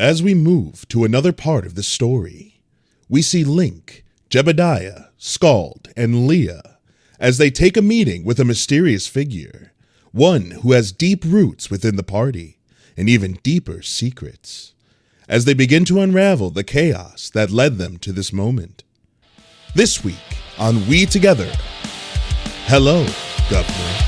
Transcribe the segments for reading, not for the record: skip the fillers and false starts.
As we move to another part of the story, we see Link, Jebediah, Scald, and Leah as they take a meeting with a mysterious figure, one who has deep roots within the party and even deeper secrets, as they begin to unravel the chaos that led them to this moment. This week on WeTogether, hello, Governor.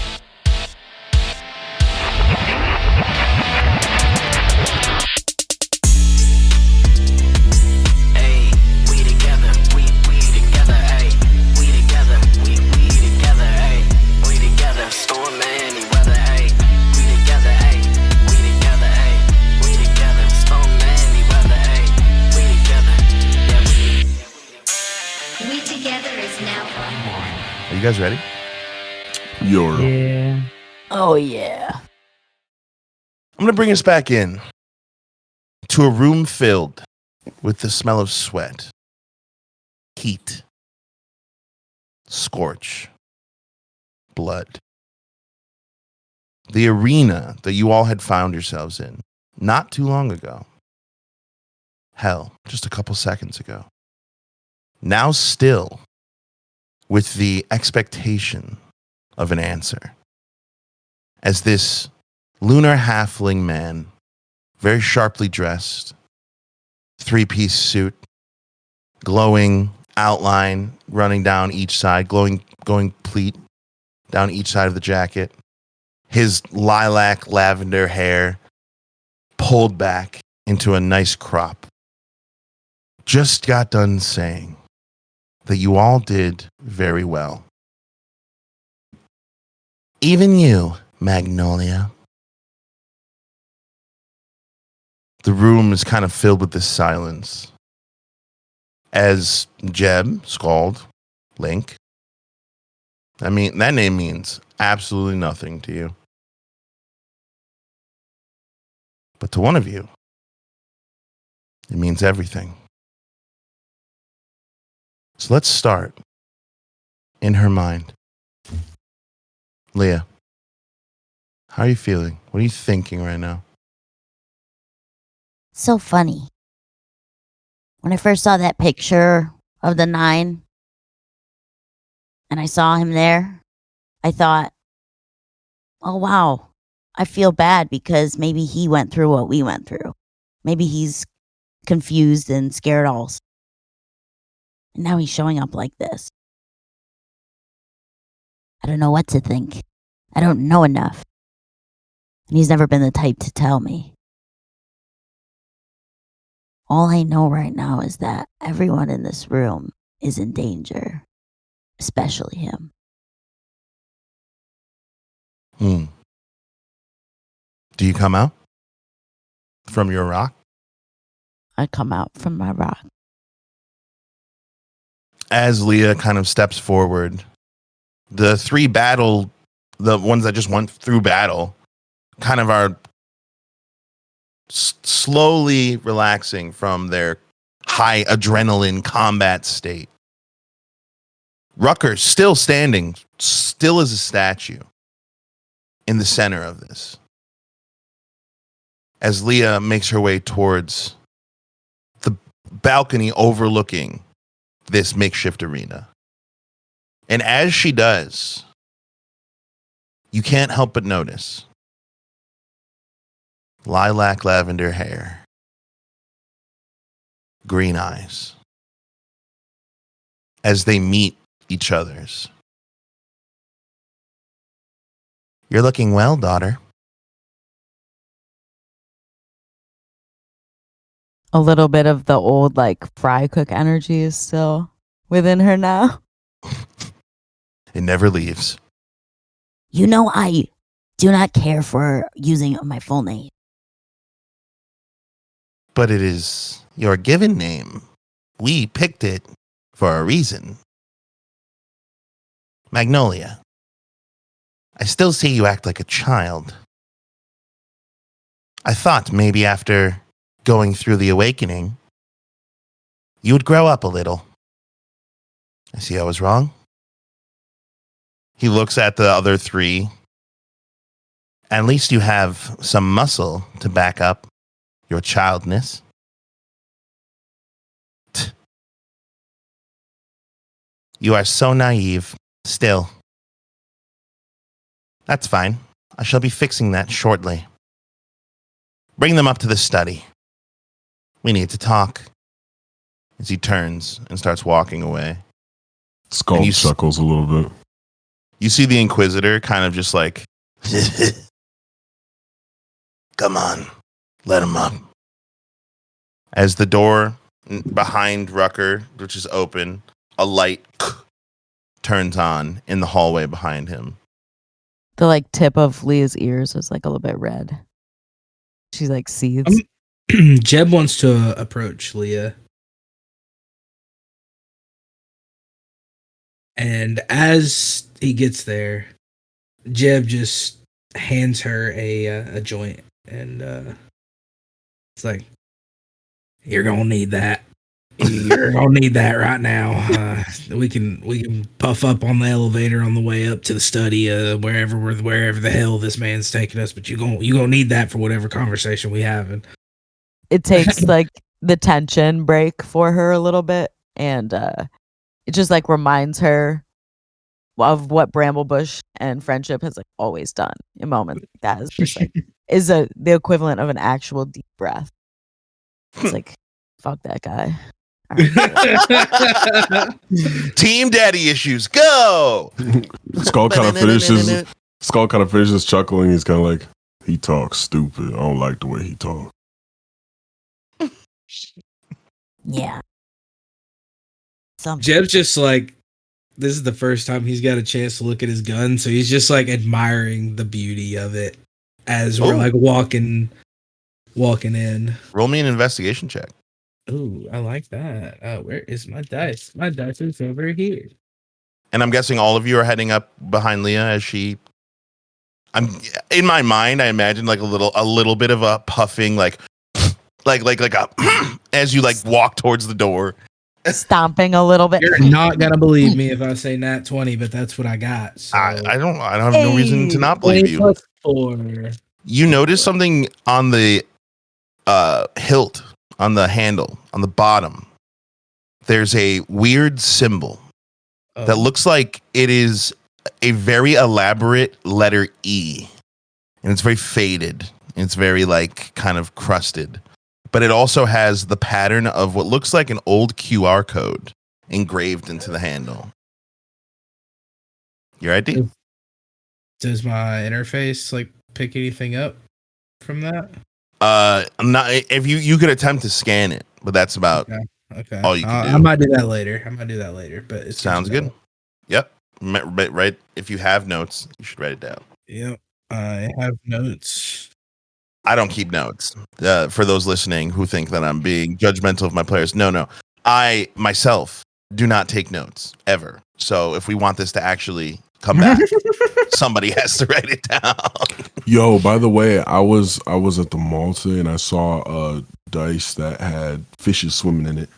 You guys ready? Yeah. Oh, yeah. I'm going to bring us back in to a room filled with the smell of sweat, heat, scorch, blood. The arena that you all had found yourselves in not too long ago. Hell, just a couple seconds ago. Now still with the expectation of an answer. As this lunar halfling man, very sharply dressed, three-piece suit, glowing outline running down each side, going pleat down each side of the jacket, his lilac lavender hair pulled back into a nice crop, just got done saying that you all did very well. Even you, Magnolia. The room is kind of filled with this silence as Jeb, Scald, Link. I mean, that name means absolutely nothing to you. But to one of you, it means everything. So let's start in her mind. Leah, how are you feeling? What are you thinking right now? So funny. When I first saw that picture of the 9 and I saw him there, I thought, oh, wow, I feel bad because maybe he went through what we went through. Maybe he's confused and scared also. And now he's showing up like this. I don't know what to think. I don't know enough. And he's never been the type to tell me. All I know right now is that everyone in this room is in danger, especially him. Do you come out from your rock? I come out from my rock. As Leah kind of steps forward, the ones that just went through battle, kind of are slowly relaxing from their high adrenaline combat state. Rucker's still standing, still as a statue, in the center of this. As Leah makes her way towards the balcony overlooking this makeshift arena. And as she does, you can't help but notice lilac lavender hair, green eyes, as they meet each other's. You're looking well, daughter. A little bit of the old, fry cook energy is still within her now. It never leaves. You know I do not care for using my full name. But it is your given name. We picked it for a reason. Magnolia, I still see you act like a child. I thought maybe after going through the awakening, you would grow up a little. I see I was wrong. He looks at the other three. At least you have some muscle to back up your childness. You are so naive. Still. That's fine. I shall be fixing that shortly. Bring them up to the study. We need to talk. As he turns and starts walking away. Skull chuckles a little bit. You see the Inquisitor kind of just like, come on, let him up. As the door behind Rucker, which is open, a light turns on in the hallway behind him. The like tip of Leah's ears is like a little bit red. She like seethes. Jeb wants to approach Leah. And as he gets there, Jeb just hands her a joint, and it's like, "You're gonna need that. You're gonna need that right now. We can puff up on the elevator on the way up to the study, wherever the hell this man's taking us. But you gonna need that for whatever conversation we have." And It takes like the tension break for her a little bit, and it just like reminds her of what Bramblebush and friendship has like always done in moments like that. Is just like the equivalent of an actual deep breath. It's like, fuck that guy. All right. Team daddy issues, go! Skull kind of finishes chuckling. He's kind of like, he talks stupid. I don't like the way he talks. Yeah. Jeb's just like, this is the first time he's got a chance to look at his gun, so he's just like admiring the beauty of it as we're like walking in. Roll me an investigation check. Ooh, I like that. Where is my dice? My dice is over here. And I'm guessing all of you are heading up behind Leah as she. I'm in my mind. I imagine like a little bit of a puffing, like a as you like walk towards the door, Stomping a little bit. You're not gonna believe me if I say nat 20, but that's what I got. So. I don't have no reason to not believe you. 4. You notice something on the hilt, on the handle, on the bottom. There's a weird symbol that looks like it is a very elaborate letter E, and it's very faded. It's very like kind of crusted, but it also has the pattern of what looks like an old QR code engraved into the handle. Your ID? Does my interface like pick anything up from that? Not if you could attempt to scan it, but that's about okay. all you can do. I might do that later. But it sounds good. Yep. Right. If you have notes, you should write it down. Yep. I have notes. I don't keep notes. For those listening who think that I'm being judgmental of my players, no. I myself do not take notes ever. So if we want this to actually come back, somebody has to write it down. Yo, by the way, I was at the mall today and I saw a dice that had fishes swimming in it.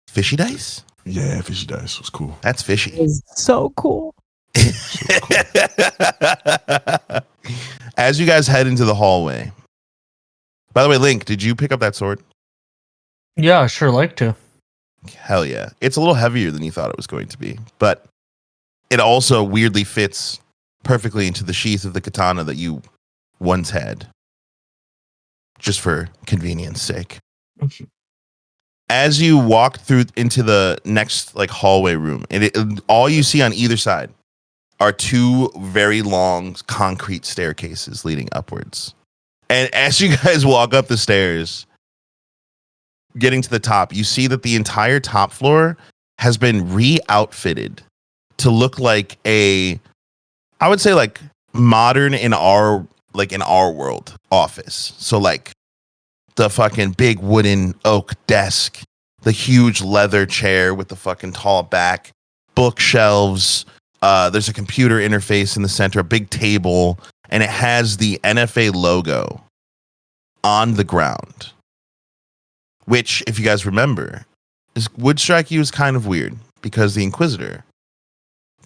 Fishy dice? Yeah, fishy dice was cool. That's fishy. It's so cool. As you guys head into the hallway. By the way, Link, did you pick up that sword? Yeah, I sure like to. Hell yeah. It's a little heavier than you thought it was going to be, but it also weirdly fits perfectly into the sheath of the katana that you once had. Just for convenience sake. As you walk through into the next like hallway room, all you see on either side are two very long concrete staircases leading upwards. And as you guys walk up the stairs, getting to the top, you see that the entire top floor has been re-outfitted to look like I would say like modern in our world office. So like the fucking big wooden oak desk, the huge leather chair with the fucking tall back, bookshelves. There's a computer interface in the center, a big table, and it has the NFA logo on the ground. Which, if you guys remember, would strike you as kind of weird because the Inquisitor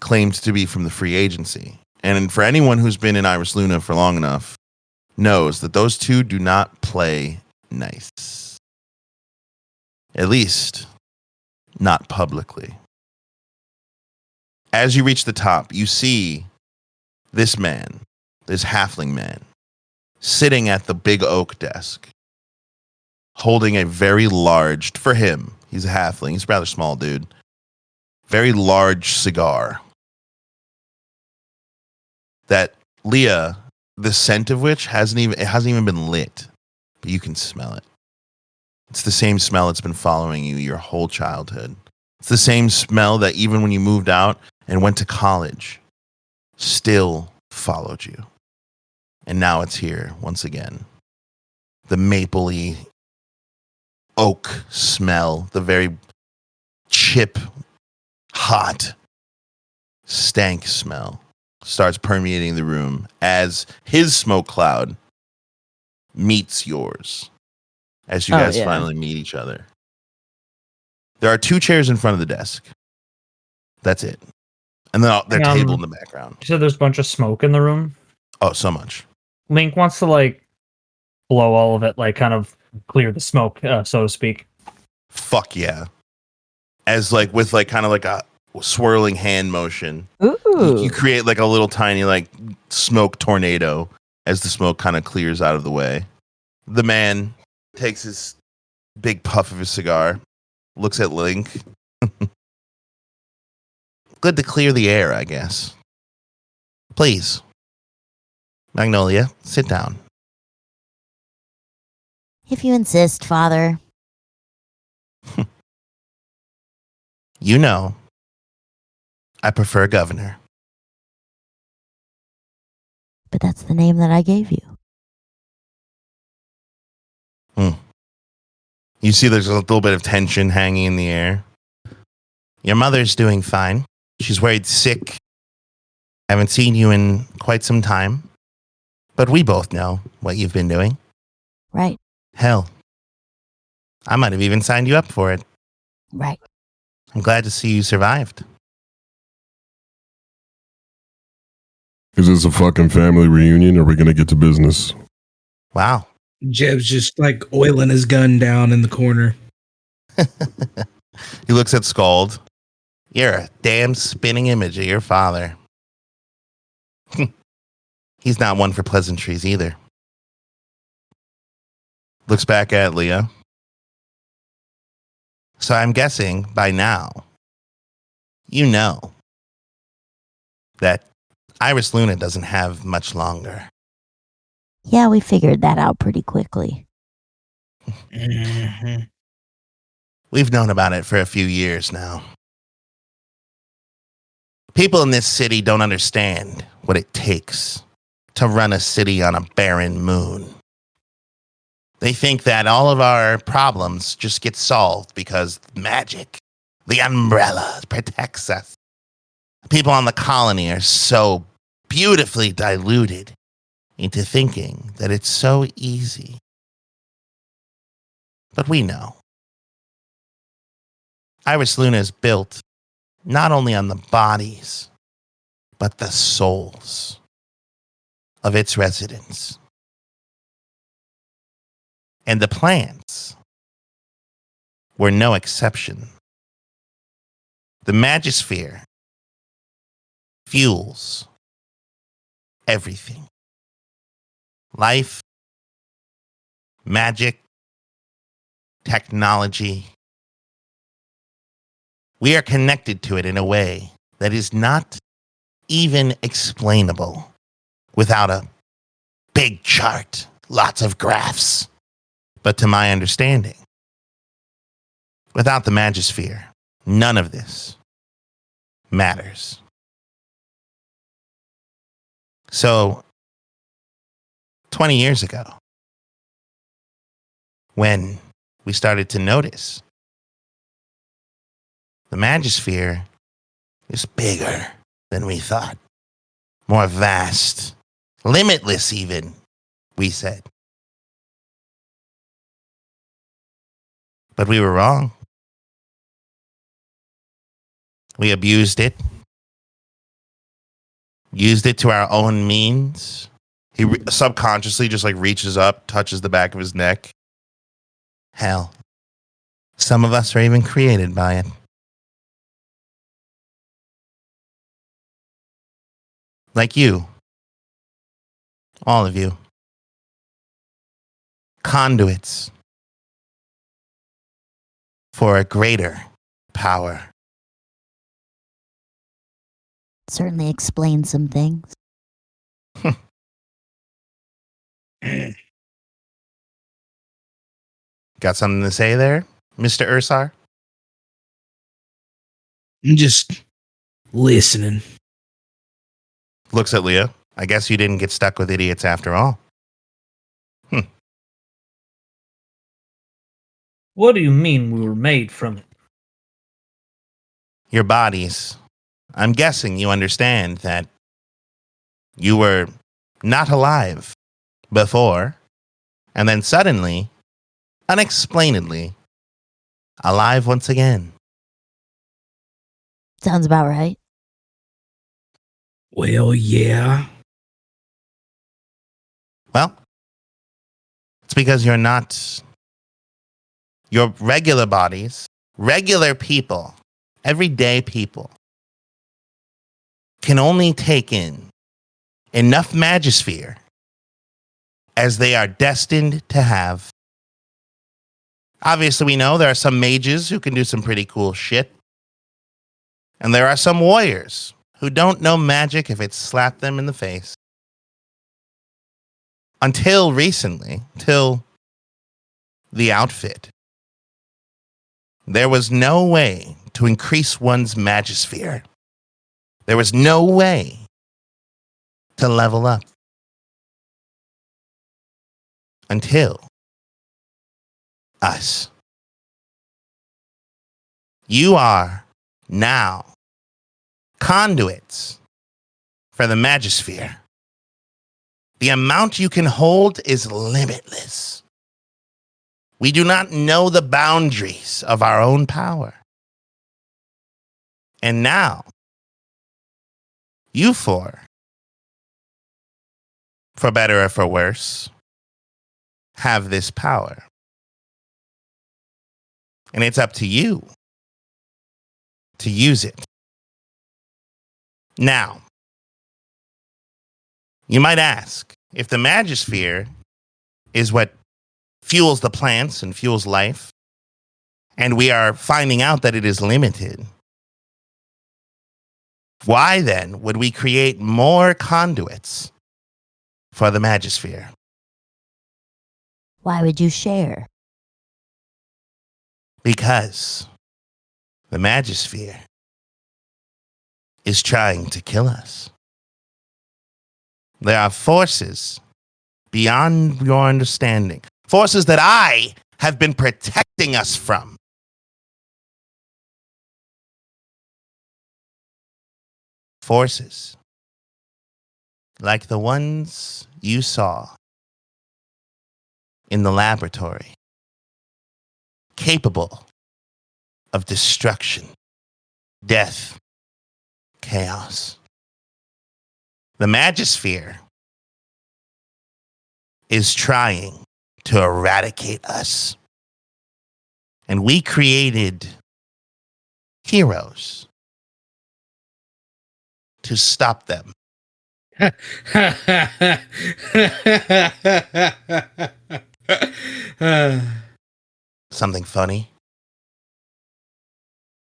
claimed to be from the free agency. And for anyone who's been in Iris Luna for long enough, knows that those two do not play nice. At least, not publicly. As you reach the top, you see this man, this halfling man, sitting at the big oak desk, holding a very large, for him, he's a halfling, he's a rather small dude, very large cigar that Leah, the scent of which hasn't even been lit, but you can smell it. It's the same smell that's been following you your whole childhood. It's the same smell that even when you moved out and went to college, still followed you. And now it's here once again. The mapley oak smell, the very chip, hot, stank smell starts permeating the room as his smoke cloud meets yours as you guys finally meet each other. There are 2 chairs in front of the desk. That's it. And then their table in the background. You said there's a bunch of smoke in the room? Oh, so much. Link wants to, like, blow all of it, like, kind of clear the smoke, so to speak. Fuck yeah. As, like, with, like, kind of like a swirling hand motion. Ooh. You create, like, a little tiny, like, smoke tornado as the smoke kind of clears out of the way. The man takes his big puff of his cigar, looks at Link. Good to clear the air, I guess. Please. Magnolia, sit down. If you insist, Father. You know, I prefer governor. But that's the name that I gave you. You see there's a little bit of tension hanging in the air. Your mother's doing fine. She's worried sick. Haven't seen you in quite some time. But we both know what you've been doing. Right. Hell, I might have even signed you up for it. Right. I'm glad to see you survived. Is this a fucking family reunion? Or are we going to get to business? Wow. Jeb's just like oiling his gun down in the corner. He looks at Scald. You're a damn spinning image of your father. He's not one for pleasantries either. Looks back at Leah. So I'm guessing by now, you know that Iris Luna doesn't have much longer. Yeah, we figured that out pretty quickly. Mm-hmm. We've known about it for a few years now. People in this city don't understand what it takes to run a city on a barren moon. They think that all of our problems just get solved because magic, the umbrella, protects us. People on the colony are so beautifully diluted into thinking that it's so easy. But we know. Iris Luna is built not only on the bodies, but the souls of its residents. And the plants were no exception. The Magisphere fuels everything. Life, magic, technology. We are connected to it in a way that is not even explainable without a big chart, lots of graphs. But to my understanding, without the Magisphere, none of this matters. So, 20 years ago, when we started to notice the Magisphere is bigger than we thought, more vast, limitless even, we said. But we were wrong. We abused it, used it to our own means, He subconsciously just like reaches up, touches the back of his neck. Hell, some of us are even created by it. Like you. All of you. Conduits for a greater power. Certainly explains some things. Got something to say there, Mr. Ursar? I'm just listening. Looks at Leah. I guess you didn't get stuck with idiots after all. What do you mean we were made from it? Your bodies. I'm guessing you understand that you were not alive before, and then suddenly, unexplainedly, alive once again. Sounds about right. Well, yeah. Well, it's because you're not your regular bodies, regular people, everyday people can only take in enough magisphere as they are destined to have. Obviously, we know there are some mages who can do some pretty cool shit. And there are some warriors who don't know magic if it slapped them in the face. Until recently, till the outfit, there was no way to increase one's magisphere. There was no way to level up. Until us. You are now conduits for the magisphere. The amount you can hold is limitless. We do not know the boundaries of our own power. And now, you four, for better or for worse, have this power. And it's up to you to use it. Now, you might ask, if the magisphere is what fuels the plants and fuels life, and we are finding out that it is limited, why then would we create more conduits for the magisphere? Why would you share? Because the magisphere is trying to kill us. There are forces beyond your understanding, forces that I have been protecting us from. Forces like the ones you saw in the laboratory, capable of destruction, death, chaos. The magisphere is trying to eradicate us. And we created heroes to stop them. Something funny?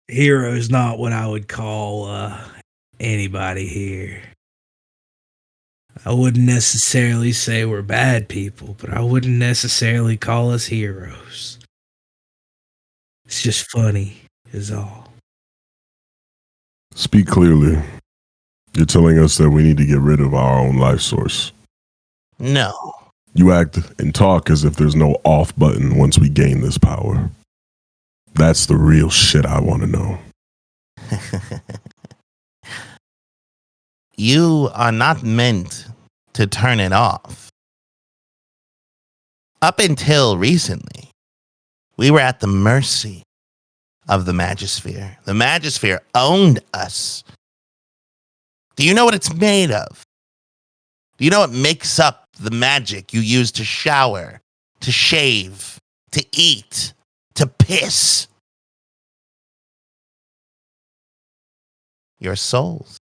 Hero's not what I would call anybody here. I wouldn't necessarily say we're bad people, but I wouldn't necessarily call us heroes. It's just funny, is all. Speak clearly. You're telling us that we need to get rid of our own life source. No. You act and talk as if there's no off button once we gain this power. That's the real shit I want to know. You are not meant to turn it off. Up until recently, we were at the mercy of the magisphere. The magisphere owned us. Do you know what it's made of? Do you know what makes up the magic you use to shower, to shave, to eat, to piss? Your souls.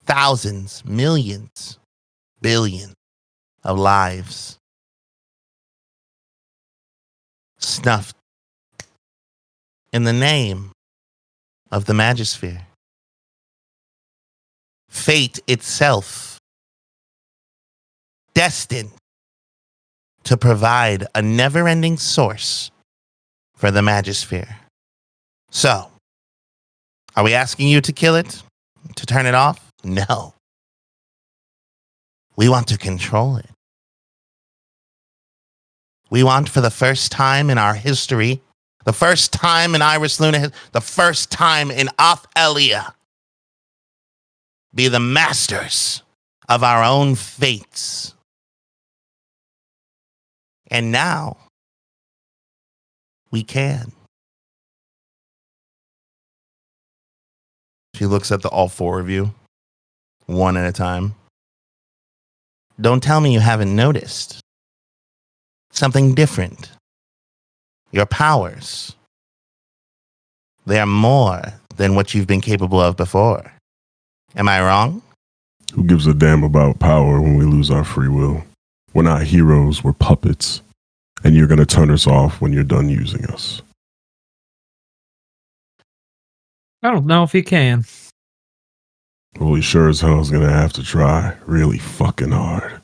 Thousands, millions, billions of lives snuffed in the name of the Magisphere. Fate itself, destined to provide a never-ending source for the Magisphere. So, are we asking you to kill it? To turn it off? No. We want to control it. We want, for the first time in our history, the first time in Iris Luna, the first time in Othelia, be the masters of our own fates. And now, we can. She looks at all four of you, one at a time. Don't tell me you haven't noticed. Something different. Your powers. They are more than what you've been capable of before. Am I wrong? Who gives a damn about power when we lose our free will? We're not heroes, we're puppets. And you're going to turn us off when you're done using us. I don't know if you can. Well, he sure as hell is going to have to try really fucking hard.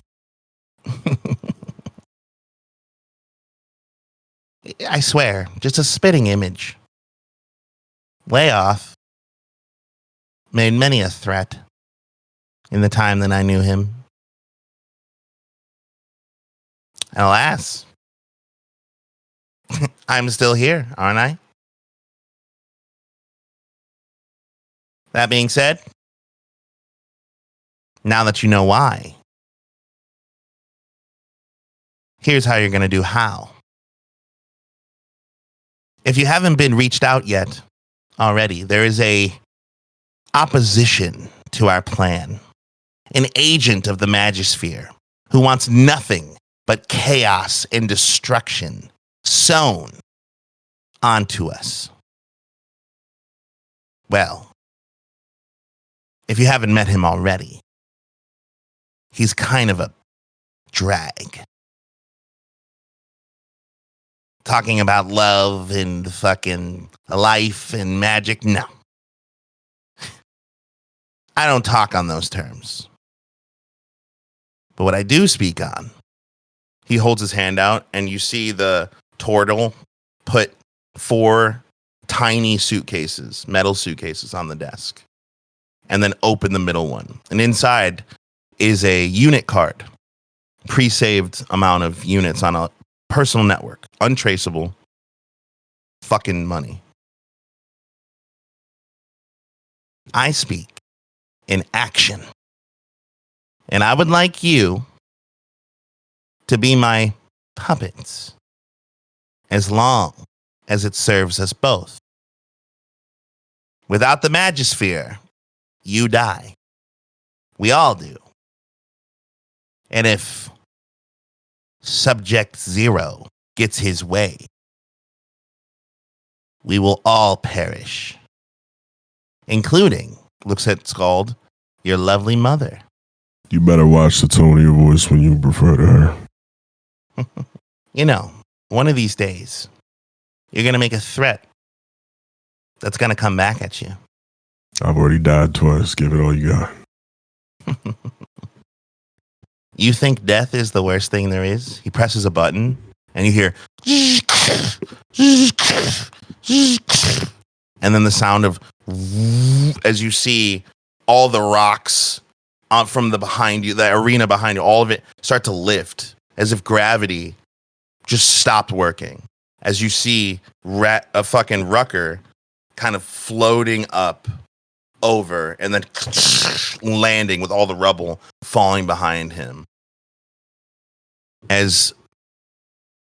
I swear, just a spitting image. Layoff made many a threat in the time that I knew him. Alas, I'm still here, aren't I? That being said, now that you know why, here's how you're going to do how. If you haven't been reached out yet already, there is a opposition to our plan. An agent of the Magisphere who wants nothing but chaos and destruction sown onto us. Well, if you haven't met him already, he's kind of a drag. Talking about love and fucking life and magic, no. I don't talk on those terms. But what I do speak on, he holds his hand out and you see the turtle put 4 tiny suitcases, metal suitcases on the desk, and then open the middle one. And inside is a unit card, pre-saved amount of units on a personal network, untraceable fucking money. I speak in action. And I would like you to be my puppets as long as it serves us both. Without the Magisphere, you die. We all do. And if Subject Zero gets his way, we will all perish. Including, looks at Scald, your lovely mother. You better watch the tone of your voice when you refer to her. You know, one of these days, you're going to make a threat that's going to come back at you. I've already died twice. Give it all you got. You think death is the worst thing there is? He presses a button and you hear and then the sound of as you see all the rocks from the behind you, the arena behind you, all of it start to lift as if gravity just stopped working. As you see a fucking Rucker kind of floating up over and then landing with all the rubble falling behind him. As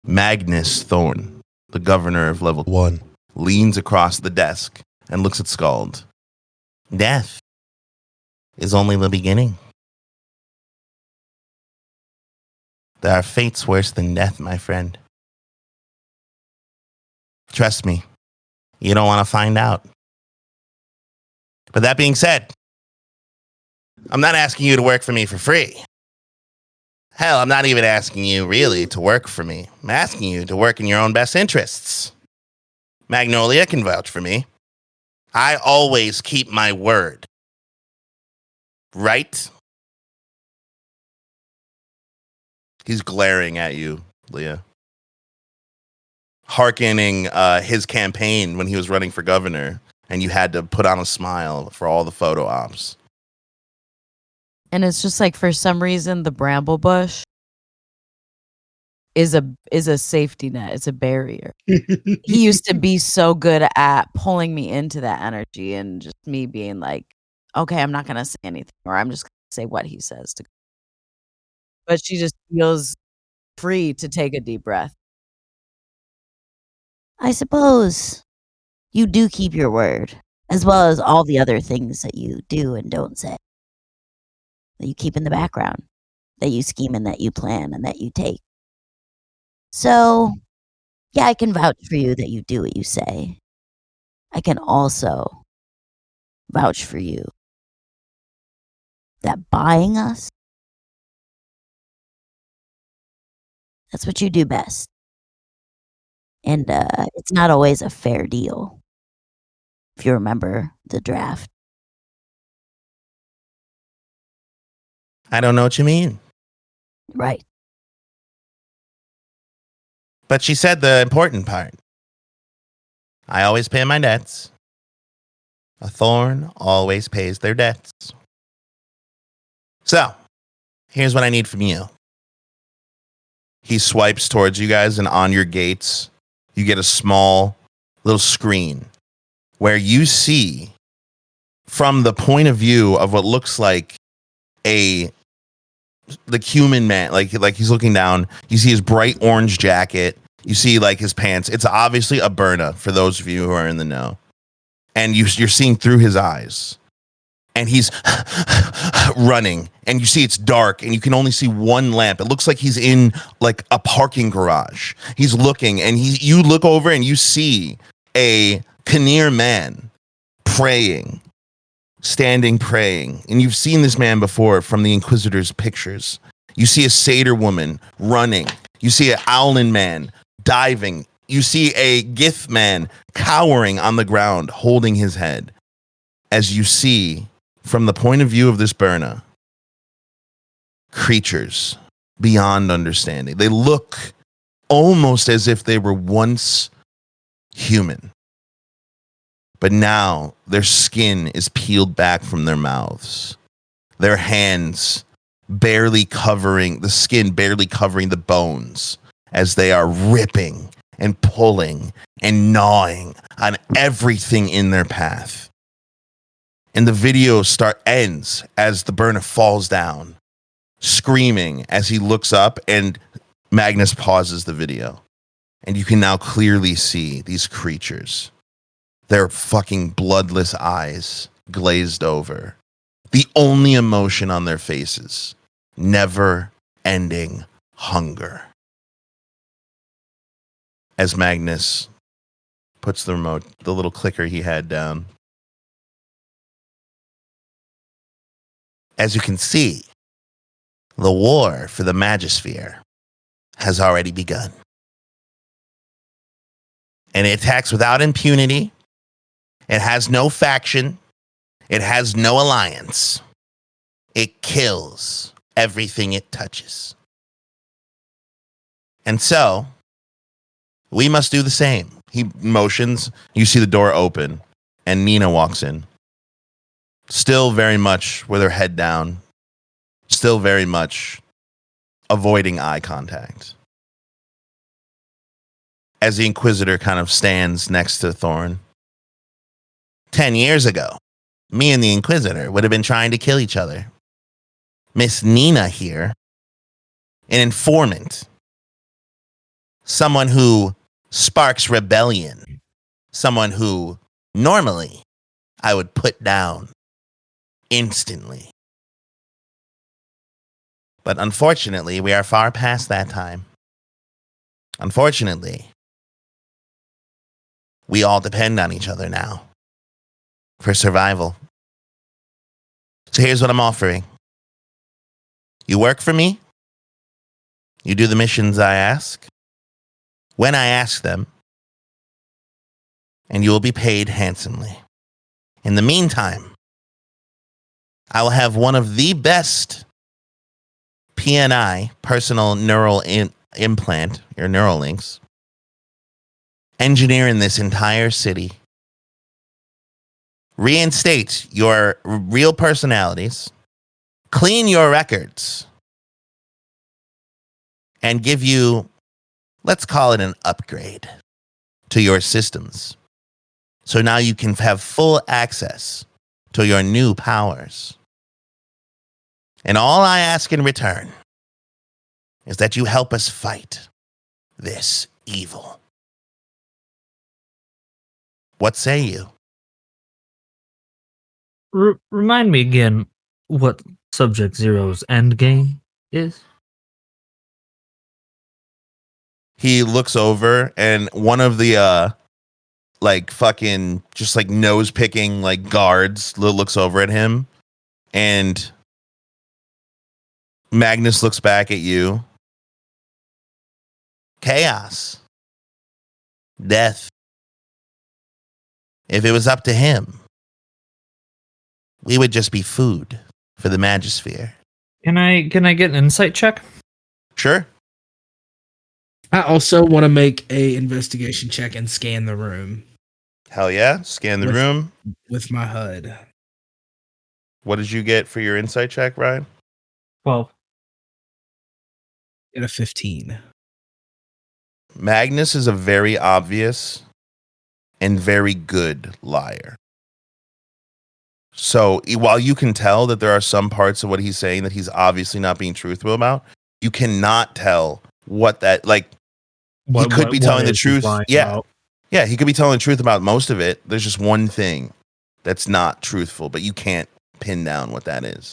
Magnus Thorn, the governor of level 1, leans across the desk and looks at Scald. Death is only the beginning. There are fates worse than death, my friend. Trust me, you don't want to find out. But that being said, I'm not asking you to work for me for free. Hell, I'm not even asking you really to work for me. I'm asking you to work in your own best interests. Magnolia can vouch for me. I always keep my word. Right? He's glaring at you, Leah. Hearkening his campaign when he was running for governor, and you had to put on a smile for all the photo ops. And it's just like, for some reason, the bramble bush is a safety net. It's a barrier. He used to be so good at pulling me into that energy, and just me being like, okay, I'm not going to say anything, or I'm just going to say what he says. But she just feels free to take a deep breath. I suppose you do keep your word, as well as all the other things that you do and don't say, that you keep in the background, that you scheme and that you plan and that you take. So, yeah, I can vouch for you that you do what you say. I can also vouch for you that buying us, that's what you do best. And it's not always a fair deal, if you remember the draft. I don't know what you mean. Right. But she said the important part. I always pay my debts. A thorn always pays their debts. So, here's what I need from you. He swipes towards you guys, and on your gates, you get a small little screen where you see, from the point of view of what looks like the human man, like he's looking down, you see his bright orange jacket, you see like his pants. It's obviously a Berna, for those of you who are in the know. And you're seeing through his eyes. And he's running, and you see it's dark, and you can only see one lamp. It looks like he's in like a parking garage. He's looking, and you look over, and you see a Kinnear man praying, standing praying. And you've seen this man before from the Inquisitor's pictures. You see a satyr woman running. You see an Owlin man diving. You see a Gith man cowering on the ground, holding his head. As you see, from the point of view of this Berna, creatures beyond understanding. They look almost as if they were once human. But now their skin is peeled back from their mouths. Their hands barely covering the skin, barely covering the bones, as they are ripping and pulling and gnawing on everything in their path. And the video ends as the Berna falls down, screaming as he looks up, and Magnus pauses the video. And you can now clearly see these creatures. Their fucking bloodless eyes glazed over. The only emotion on their faces, never-ending hunger. As Magnus puts the remote, the little clicker he had down. As you can see, the war for the Magisphere has already begun. And it attacks without impunity. It has no faction. It has no alliance. It kills everything it touches. And so, we must do the same. He motions. You see the door open, and Nina walks in. Still very much with her head down. Still very much avoiding eye contact. As the Inquisitor kind of stands next to Thorn. 10 years ago, me and the Inquisitor would have been trying to kill each other. Miss Nina here, an informant. Someone who sparks rebellion. Someone who normally I would put down instantly. But unfortunately, we are far past that time. Unfortunately, we all depend on each other now for survival. So here's what I'm offering. You work for me. You do the missions I ask, when I ask them, and you will be paid handsomely. In the meantime, I will have one of the best PNI, personal neural implant, your neural links, engineer in this entire city. Reinstate your real personalities, clean your records, and give you, let's call it an upgrade to your systems. So now you can have full access to your new powers. And all I ask in return is that you help us fight this evil. What say you? Remind me again what Subject Zero's end game is. He looks over and one of the like fucking just like nose picking like guards looks over at him, and Magnus looks back at you. Chaos. Death. If it was up to him, we would just be food for the Magisphere. Can I get an insight check? Sure. I also want to make a investigation check and scan the room Hell yeah. Scan the With- room. with my HUD. What did you get for your insight check, Ryan? 12. Get a 15. Magnus is a very obvious and very good liar. So while you can tell that there are some parts of what he's saying that he's obviously not being truthful about, you cannot tell what that, like, he could be telling the truth. Yeah. Yeah, he could be telling the truth about most of it. There's just one thing that's not truthful, but you can't pin down what that is.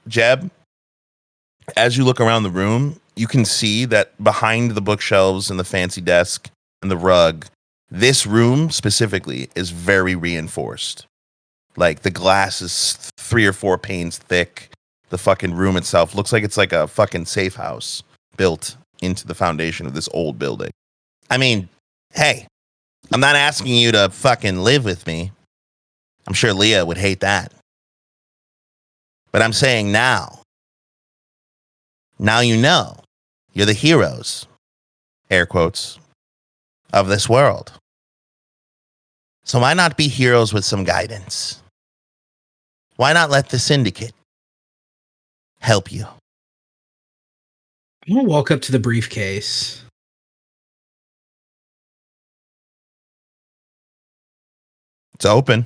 Jeb, as you look around the room, you can see that behind the bookshelves and the fancy desk and the rug, this room specifically is very reinforced. Like the glass is 3 or 4 panes thick. The fucking room itself looks like it's like a fucking safe house built into the foundation of this old building. I mean, hey, I'm not asking you to fucking live with me. I'm sure Leah would hate that. But I'm saying now you know you're the heroes, air quotes, of this world. So why not be heroes with some guidance? Why not let the syndicate help you? I'm going to walk up to the briefcase. It's open.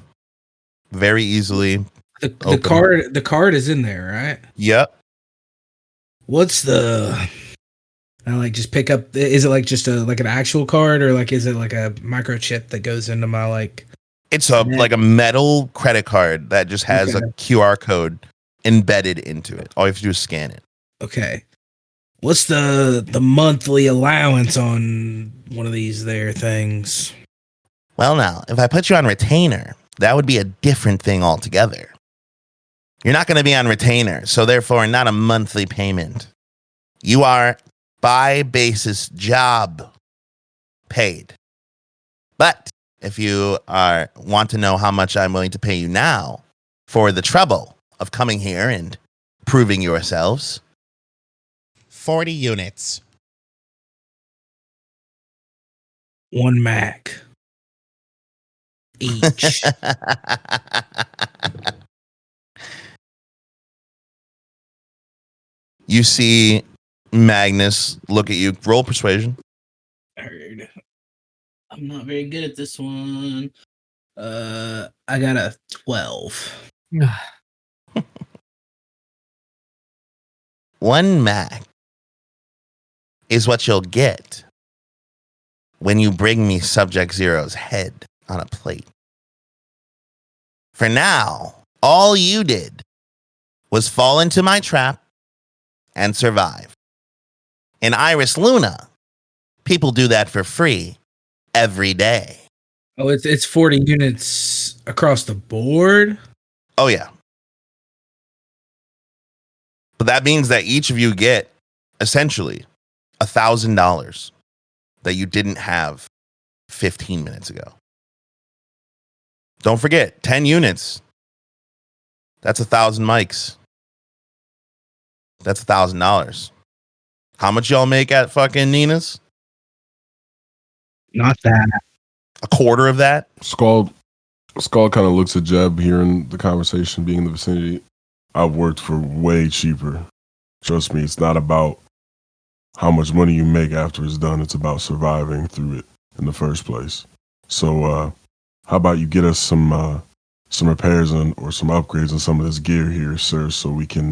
Very easily. The card is in there, right? Yep. What's the... I like just pick up... Is it like just like an actual card, or like is it like a microchip that goes into my like... It's like a metal credit card that just has a QR code embedded into it. All you have to do is scan it. Okay. What's the monthly allowance on one of these there things? Well, now, if I put you on retainer, that would be a different thing altogether. You're not going to be on retainer, so therefore not a monthly payment. You are by basis job paid. But if you want to know how much I'm willing to pay you now for the trouble of coming here and proving yourselves, 40 units. 1 Mac. Each. You see Magnus look at you. Roll persuasion. Heard. I'm not very good at this one. I got a 12. 1 Mac is what you'll get when you bring me Subject Zero's head on a plate. For now, all you did was fall into my trap and survive. In Iris Luna, people do that for free every day. Oh, it's 40 units across the board. Oh, yeah. But that means that each of you get essentially $1,000 that you didn't have 15 minutes ago. Don't forget, 10 units. That's 1,000 mics. That's $1,000. How much y'all make at fucking Nina's? Not that. A quarter of that? Skull kind of looks at Jeb, hearing the conversation, being in the vicinity. I've worked for way cheaper. Trust me, it's not about how much money you make after it's done. It's about surviving through it in the first place. So, how about you get us some repairs or some upgrades on some of this gear here, sir, so we can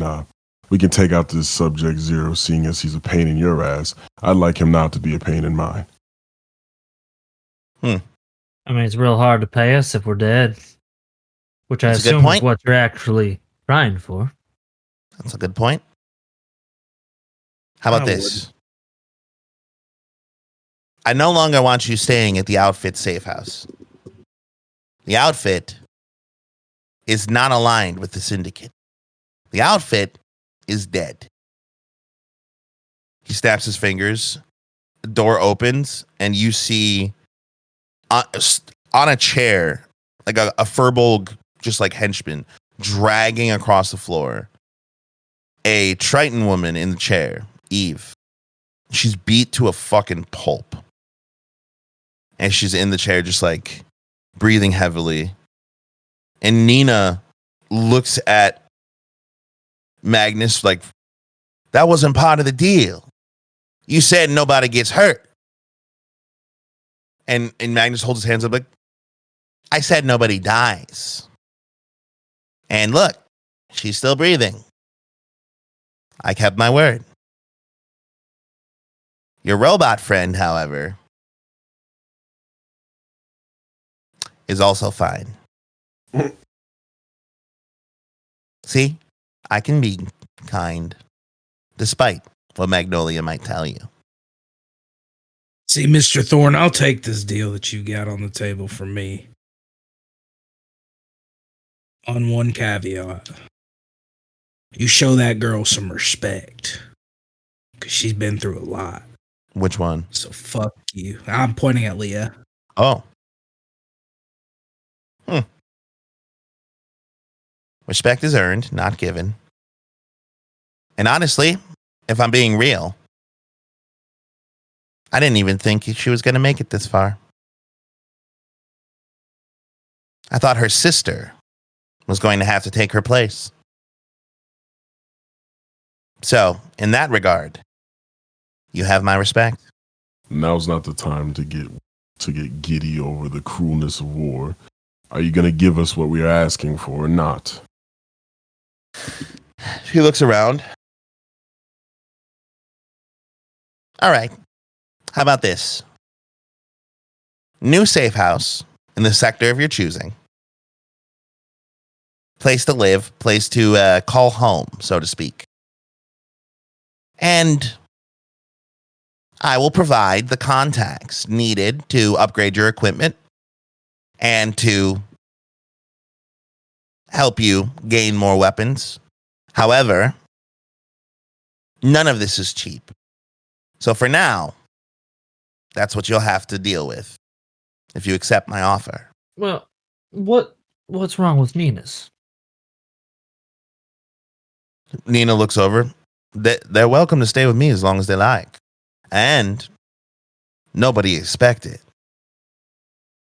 take out this Subject Zero, seeing as he's a pain in your ass. I'd like him not to be a pain in mine. I mean, it's real hard to pay us if we're dead, which I That's a good assume is point. what you're actually trying for. That's a good point. How about this? I no longer want you staying at the Outfit safe house. The Outfit is not aligned with the Syndicate. The Outfit is dead. He snaps his fingers. The door opens, and you see on a chair, like a Furbolg, just like henchman, dragging across the floor, a Triton woman in the chair, Eve. She's beat to a fucking pulp. And she's in the chair, just like breathing heavily. And Nina looks at Magnus like, that wasn't part of the deal. You said nobody gets hurt. And Magnus holds his hands up like, I said nobody dies. And look, she's still breathing. I kept my word. Your robot friend, however, is also fine. See, I can be kind, despite what Magnolia might tell you. See, Mr. Thorne, I'll take this deal that you got on the table for me. On one caveat. You show that girl some respect. Because she's been through a lot. Which one? So fuck you. I'm pointing at Leah. Oh. Respect is earned, not given. And honestly, if I'm being real, I didn't even think she was going to make it this far. I thought her sister was going to have to take her place. So, in that regard, you have my respect. Now's not the time to get giddy over the cruelness of war. Are you going to give us what we are asking for or not? She looks around. All right. How about this? New safe house in the sector of your choosing. Place to live, place to call home, so to speak. And I will provide the contacts needed to upgrade your equipment and to help you gain more weapons. However, none of this is cheap. So for now, that's what you'll have to deal with if you accept my offer. Well, what's wrong with Nina's? Nina looks over. They're welcome to stay with me as long as they like. And nobody expected.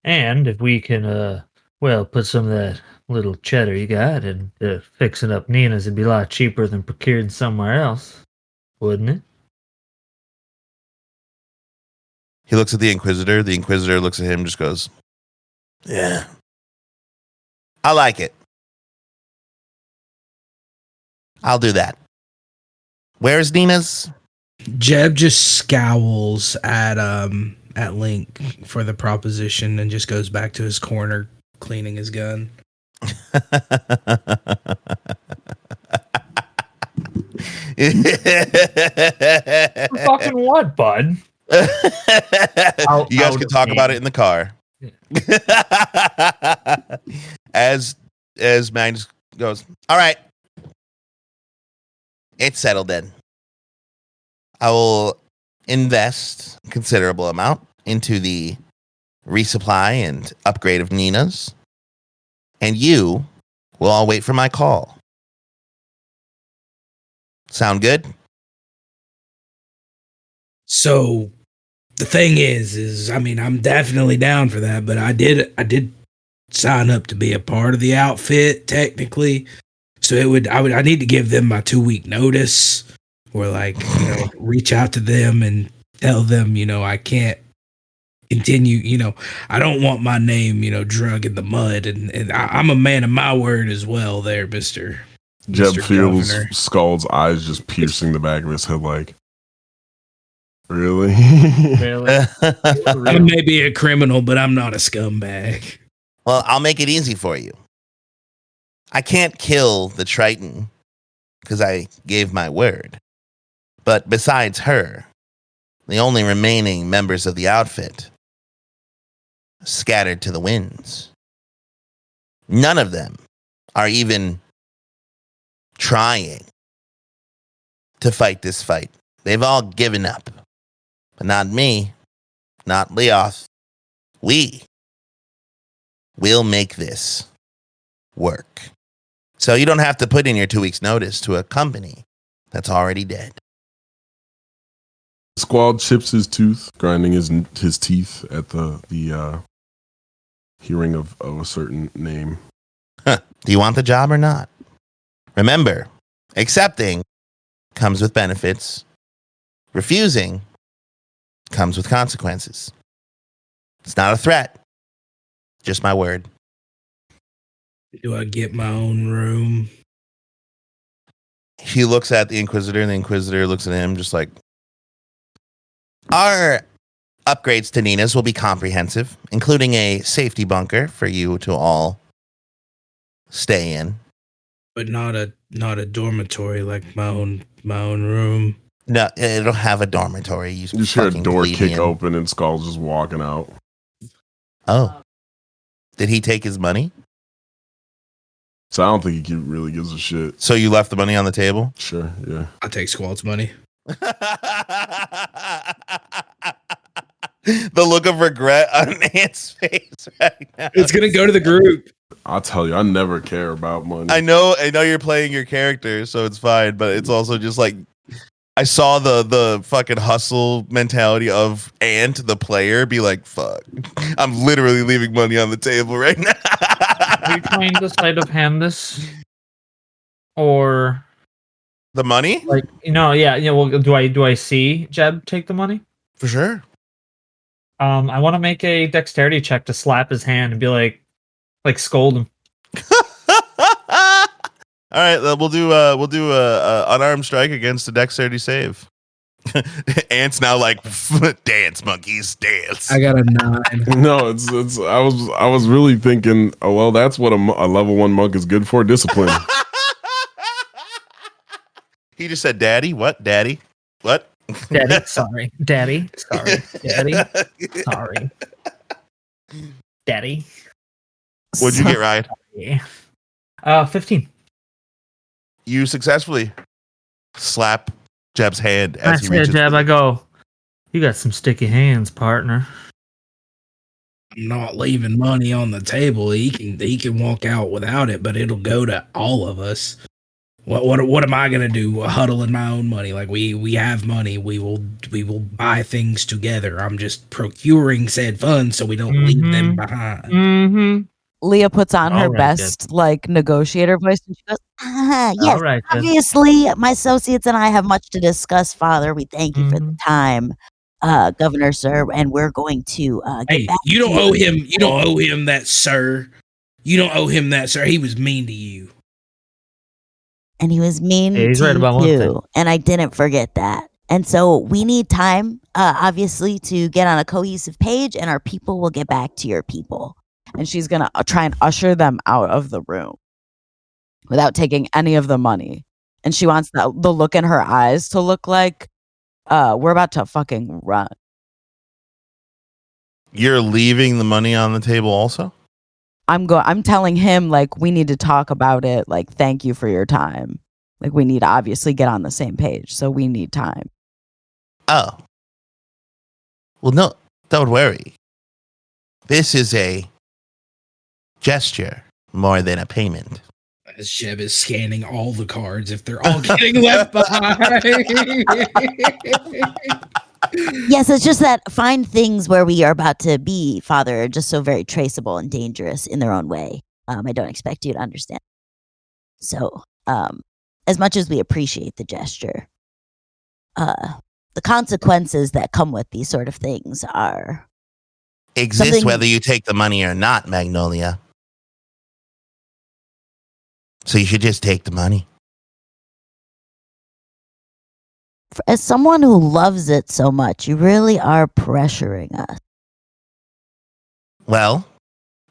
And if we can, put some of that little cheddar you got into fixing up Nina's, it'd be a lot cheaper than procured somewhere else, wouldn't it? He looks at the Inquisitor. The Inquisitor looks at him and just goes, yeah, I like it. I'll do that. Where's Nina's? Jeb just scowls at Link for the proposition and just goes back to his corner cleaning his gun. Fucking what, bud? You guys out can of talk about name. it in the car. as Magnus goes, all right, it's settled then. I will invest a considerable amount into the resupply and upgrade of Nina's, and you will all wait for my call. Sound good? So the thing is I mean, I'm definitely down for that, but I did sign up to be a part of the outfit technically. So I need to give them my 2-week notice, or like, reach out to them and tell them, I can't continue, I don't want my name, drug in the mud, and I'm a man of my word as well there, Mr. Jeb Mr. feels Governor. Skull's eyes just piercing the back of his head like, really? Really? I may be a criminal, but I'm not a scumbag. Well, I'll make it easy for you. I can't kill the Triton because I gave my word. But besides her, the only remaining members of the outfit scattered to the winds. None of them are even trying to fight this fight. They've all given up. But not me, not Leoth. We'll make this work. So you don't have to put in your 2 weeks notice to a company that's already dead. Squall chips his tooth, grinding his teeth at the hearing of a certain name. Do you want the job or not? Remember, accepting comes with benefits. Refusing comes with consequences. It's not a threat. Just my word. Do I get my own room? He looks at the Inquisitor, and the Inquisitor looks at him just like, our upgrades to Nina's will be comprehensive, including a safety bunker for you to all stay in. But not a dormitory, like my own room. No, it'll have a dormitory. You You just hear a fucking door plebeian. kick open and Skull's just walking out. Oh. Did he take his money? So I don't think he really gives a shit. So you left the money on the table? Sure, yeah. I take Squalt's money. The look of regret on Ant's face right now. It's gonna go to the group. I'll tell you, I never care about money. I know you're playing your character, so it's fine, but it's also just like I saw the fucking hustle mentality of Ant, the player, be like, fuck. I'm literally leaving money on the table right now. Are you trying to decide of hand this? Or the money? like, well, do I see Jeb take the money? For sure. I want to make a dexterity check to slap his hand and be like scold him. All right, we'll do a unarmed strike against a dexterity save. Ant's now like, dance monkeys, dance. I got a 9. No, it's. I was really thinking. Oh well, that's what a level 1 monk is good for. Discipline. He just said, "Daddy, what? Daddy, what? Daddy, sorry. Daddy, sorry. Daddy, sorry. Daddy." What'd you get, Ryan? Yeah. 15. You successfully slap Jeb's hand I as he said, reaches. Jeb, I go, you got some sticky hands, partner. I'm not leaving money on the table. He can walk out without it, but it'll go to all of us. What am I gonna do? Huddle in my own money? Like we have money. We will buy things together. I'm just procuring said funds so we don't leave them behind. Mm-hmm. Leah puts on her All right, best negotiator voice and she goes, Yes, All right, Jeb. obviously my associates and I have much to discuss, Father. We thank you for the time, Governor, sir, and we're going to get Hey, back you don't to owe him. You don't owe him that, sir. You don't owe him that, sir. He was mean to you. And he was mean Yeah, he's to right about you one too, and I didn't forget that. And so we need time, obviously, to get on a cohesive page, and our people will get back to your people. and she's gonna try and usher them out of the room without taking any of the money And she wants the look in her eyes to look like we're about to fucking run. You're leaving the money on the table also? I'm telling him, like, we need to talk about it. Like, thank you for your time. Like, we need to obviously get on the same page. So we need time. Oh. Well, no, don't worry. This is a gesture more than a payment. As Jeb is scanning all the cards, if they're all getting left behind. Yes, it's just that find things where we are about to be, Father, are just so very traceable and dangerous in their own way. I don't expect you to understand. So, as much as we appreciate the gesture, the consequences that come with these sort of things are Exist whether you take the money or not, Magnolia. So you should just take the money. As someone who loves it so much, you really are pressuring us. Well,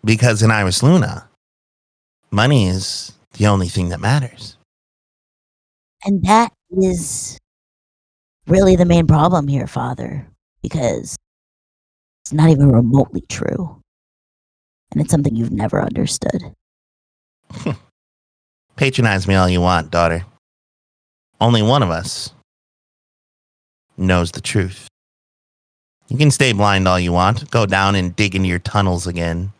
because in Iris Luna, money is the only thing that matters. And that is really the main problem here, Father, because it's not even remotely true. And it's something you've never understood. Patronize me all you want, daughter. Only one of us knows the truth. You can stay blind all you want. Go down and dig into your tunnels again.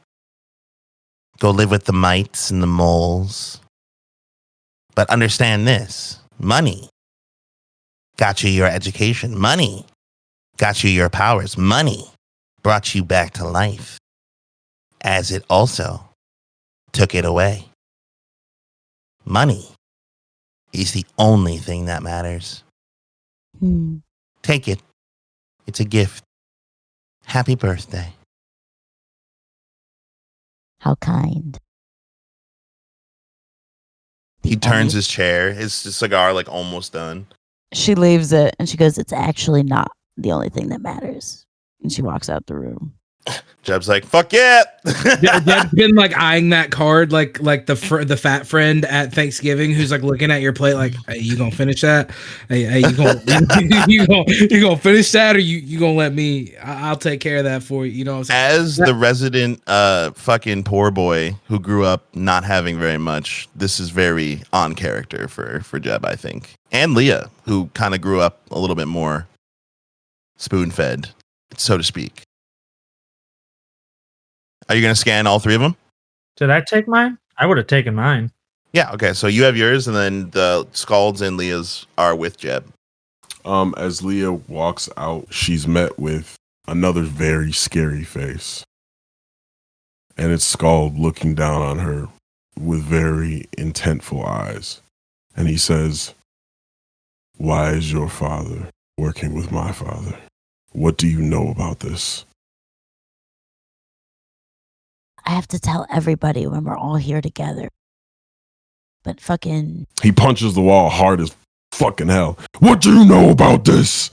Go live with the mites and the moles. But understand this. Money got you your education. Money got you your powers. Money brought you back to life. As it also took it away. Money is the only thing that matters. Take it. It's a gift. Happy birthday. How kind. He turns his chair, his cigar like almost done. She leaves it and she goes, It's actually not the only thing that matters. and she walks out the room. Jeb's like, fuck yeah. Jeb's been like eyeing that card like the fat friend at Thanksgiving who's like looking at your plate like, hey, you gonna finish that? Hey, you gonna you gonna finish that, or you gonna let me? I'll take care of that for you. You know what I'm saying? As the resident fucking poor boy who grew up not having very much, this is very on character for Jeb, I think. And Leah, who kind of grew up a little bit more spoon-fed, so to speak. Are you going to scan all three of them? Did I take mine? I would have taken mine. Yeah, okay. So you have yours, and then the Scalds and Leah's are with Jeb. As Leah walks out, she's met with another very scary face. And it's Scald looking down on her with very intentful eyes. And he says, "Why is your father working with my father? What do you know about this?" I have to tell everybody when we're all here together. But fucking... He punches the wall hard as fucking hell. "What do you know about this?"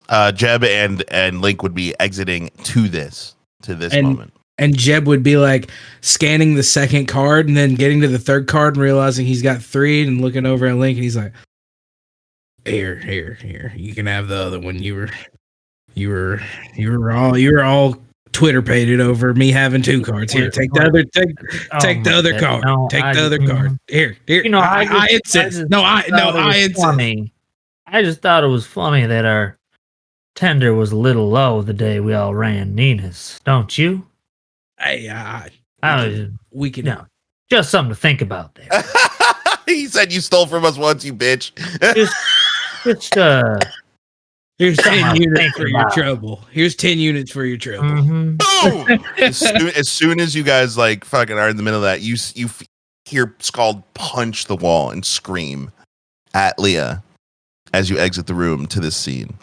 Jeb and Link would be exiting to this moment. And Jeb would be like scanning the second card and then getting to the third card and realizing he's got three and looking over at Link and he's like, Here. You can have the other one. You were all Twitter-pated over me having two cards. Here, take the other card. No, take the other card. Here. You know, I insist. I insist. Funny. I just thought it was funny that our tender was a little low the day we all ran Nina's. Don't you? We can. No, just something to think about there. He said you stole from us once, you bitch. just Here's 10 units for your about. trouble. Here's 10 units for your trouble. Mhm. Boom! As soon as you guys like fucking are in the middle of that, you hear Scald punch the wall and scream at Leah as you exit the room to this scene.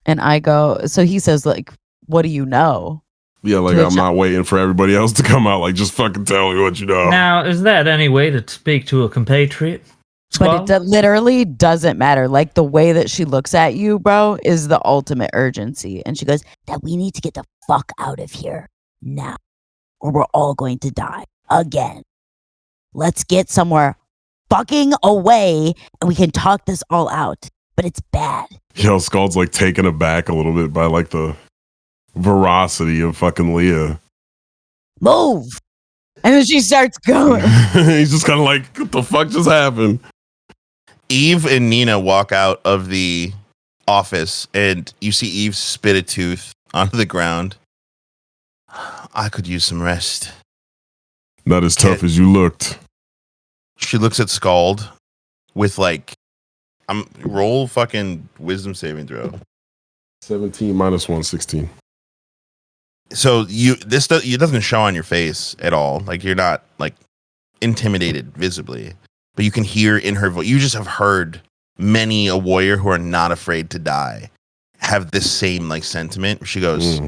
And I go, so he says, like, what do you know? Yeah, like I'm not waiting for everybody else to come out. Like, just fucking tell me what you know. Now, is that any way to speak to a compatriot? But it literally doesn't matter. Like, the way that she looks at you, bro, is the ultimate urgency. And she goes, that we need to get the fuck out of here now, or we're all going to die again. Let's get somewhere fucking away and we can talk this all out. But it's bad. Yo, Scald's like taken aback a little bit by like the veracity of fucking Leah. Move. And then she starts going. He's just kind of like, what the fuck just happened? Eve and Nina walk out of the office, and you see Eve spit a tooth onto the ground. I could use some rest. Not as tough as you looked. She looks at Scald with like, roll fucking wisdom saving throw. 17 minus 1, 16. So it doesn't show on your face at all. Like you're not like intimidated visibly, but you can hear in her voice. You just have heard many a warrior who are not afraid to die have this same like sentiment. She goes,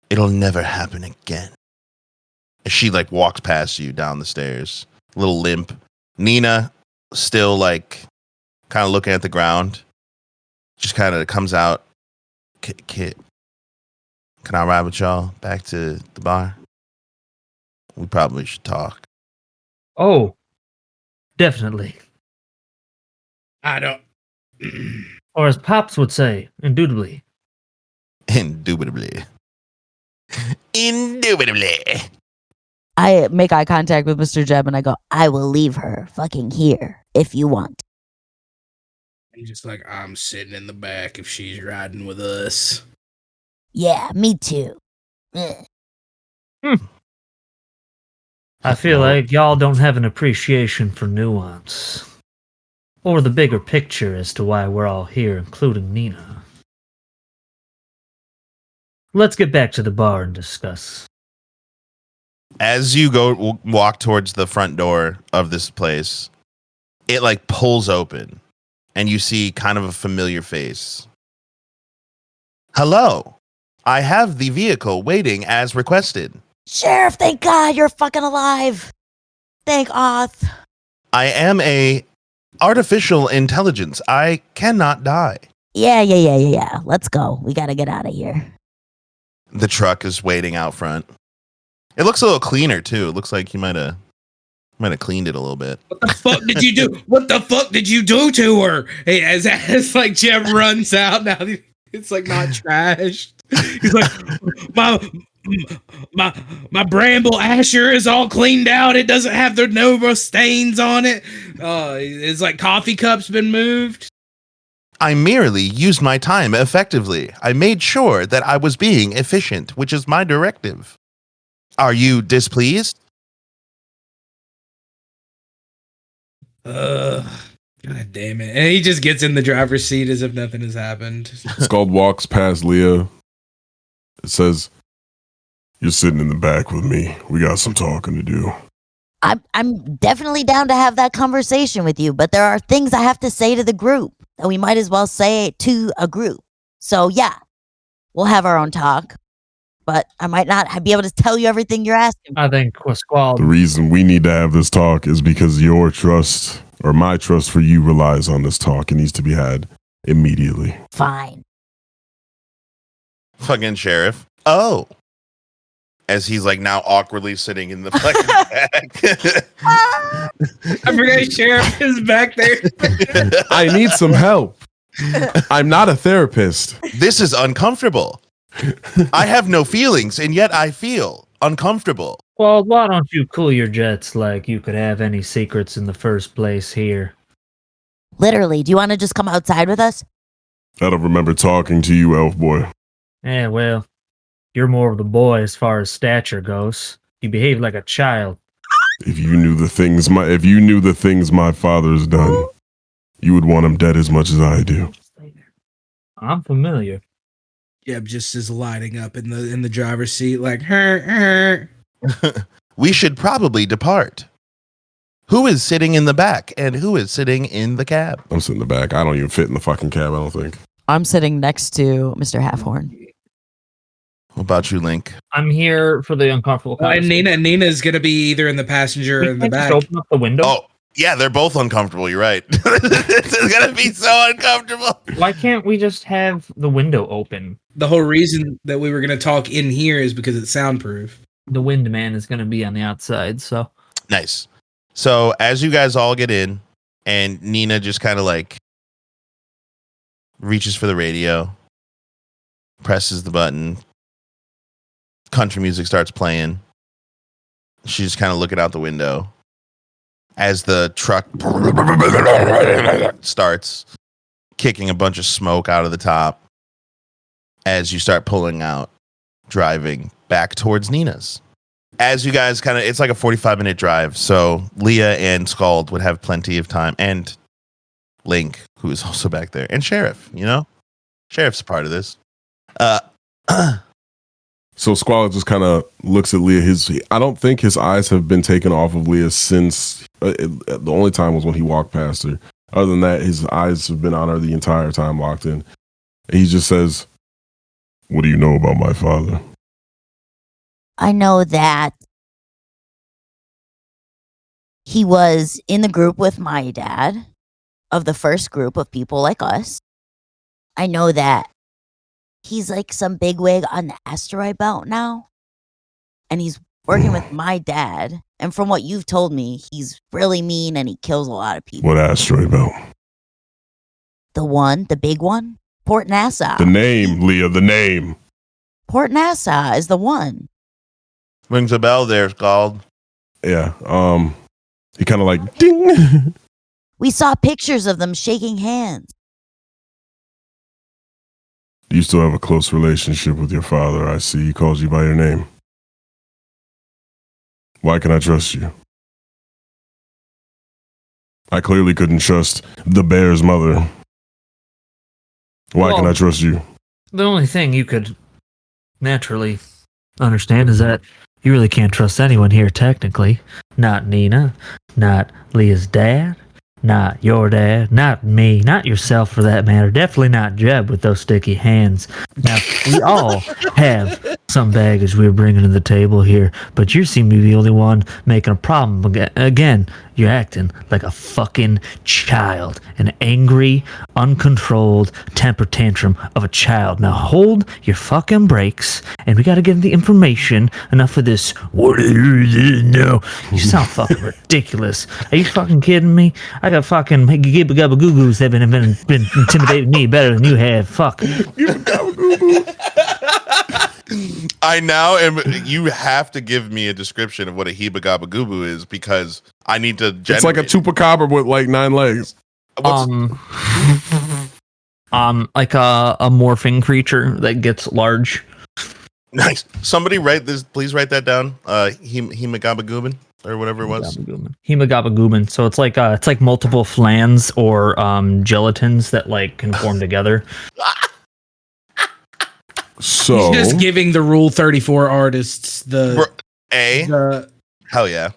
"It'll never happen again." She like walks past you down the stairs, a little limp. Nina still like kind of looking at the ground, just kind of comes out. Kit, can I ride with y'all back to the bar? We probably should talk. Oh, definitely. I don't. Or as Pops would say, indubitably. Indubitably. Indubitably. I make eye contact with Mr. Jeb and I go, I will leave her fucking here if you want. He's just like, I'm sitting in the back if she's riding with us. Yeah, me too. Ugh. I feel like y'all don't have an appreciation for nuance. Or the bigger picture as to why we're all here, including Nina. Let's get back to the bar and discuss. As you go walk towards the front door of this place, it like pulls open and you see kind of a familiar face. Hello. I have the vehicle waiting as requested. Sheriff, thank God you're fucking alive. Thank Oth. I am a artificial intelligence. I cannot die. Yeah. Let's go. We gotta get out of here. The truck is waiting out front. It looks a little cleaner too. It looks like you might have cleaned it a little bit. What the fuck did you do? What the fuck did you do to her? Hey, as like Jeb runs out now, it's like not trashed. He's like, my Bramble Asher is all cleaned out. It doesn't have the Nova stains on it. It's like coffee cups been moved. I merely used my time effectively. I made sure that I was being efficient, which is my directive. Are you displeased? God damn it. And he just gets in the driver's seat as if nothing has happened. Scald walks past Leah. It says, "You're sitting in the back with me. We got some talking to do." I'm definitely down to have that conversation with you, but there are things I have to say to the group that we might as well say to a group. So yeah, we'll have our own talk, but I might not be able to tell you everything you're asking. I think Squall. The reason we need to have this talk is because your trust, or my trust for you, relies on this talk. It needs to be had immediately. Fine. Fucking sheriff. Oh. As he's like now awkwardly sitting in the fucking back. I forgot Sheriff is back there. I need some help. I'm not a therapist. This is uncomfortable. I have no feelings, and yet I feel uncomfortable. Well, why don't you cool your jets like you could have any secrets in the first place here? Literally, do you want to just come outside with us? I don't remember talking to you, elf boy. Yeah, well, you're more of the boy as far as stature goes. You behave like a child. If you knew the things my father's done, you would want him dead as much as I do. I'm familiar. Jeb just is lighting up in the driver's seat like her. We should probably depart. Who is sitting in the back and who is sitting in the cab? I'm sitting in the back. I don't even fit in the fucking cab, I don't think. I'm sitting next to Mr. Halfhorn. What about you, Link? I'm here for the uncomfortable conversation. Nina's gonna be either in the passenger or in the back. Just open up the window. Oh, yeah, they're both uncomfortable. You're right. It's gonna be so uncomfortable. Why can't we just have the window open? The whole reason that we were gonna talk in here is because it's soundproof. The wind man is going to be on the outside, so. Nice. So as you guys all get in, and Nina just kind of like reaches for the radio, presses the button, country music starts playing. She's just kind of looking out the window as the truck starts kicking a bunch of smoke out of the top as you start pulling out, driving back towards Nina's. As you guys kind of, it's like a 45-minute drive, so Leah and Scald would have plenty of time, and Link, who is also back there, and Sheriff, you know? Sheriff's a part of this. So Squall just kind of looks at Leah. I don't think his eyes have been taken off of Leah since the only time was when he walked past her. Other than that, his eyes have been on her the entire time, locked in. And he just says, "What do you know about my father?" I know that he was in the group with my dad, of the first group of people like us. I know that he's like some bigwig on the asteroid belt now, and he's working with my dad. And from what you've told me, he's really mean and he kills a lot of people. What asteroid belt? The big one? Port Nassau. The name, Leah, the name. Port Nassau is the one. Rings a bell there, Scald. Yeah. He kind of like, ding. We saw pictures of them shaking hands. You still have a close relationship with your father. I see he calls you by your name. Why can I trust you? I clearly couldn't trust the bear's mother. Why can I trust you? The only thing you could naturally understand is that you really can't trust anyone here, technically. Not Nina, not Leah's dad, not your dad, not me, not yourself for that matter. Definitely not Jeb with those sticky hands. Now, we all have some baggage we're bringing to the table here, but you seem to be the only one making a problem. Again, you're acting like a fucking child, an angry, uncontrolled temper tantrum of a child. Now hold your fucking brakes, and we gotta get the information. Enough of this. What do you know? You sound fucking ridiculous. Are you fucking kidding me? I got fucking gibba gabba goo goos that have been intimidating me better than you have. Fuck. I now am. You have to give me a description of what a Heba Gabba Goo Boo is, because I need to. It's like a chupacabra with like 9 legs. Like a morphing creature that gets large. Nice. Somebody write this. Please write that down. Hemagabagoobin or whatever it was. Hemagabagoobin. So it's like multiple flans or gelatins that like can form together. So he's just giving the Rule 34 artists the hell yeah.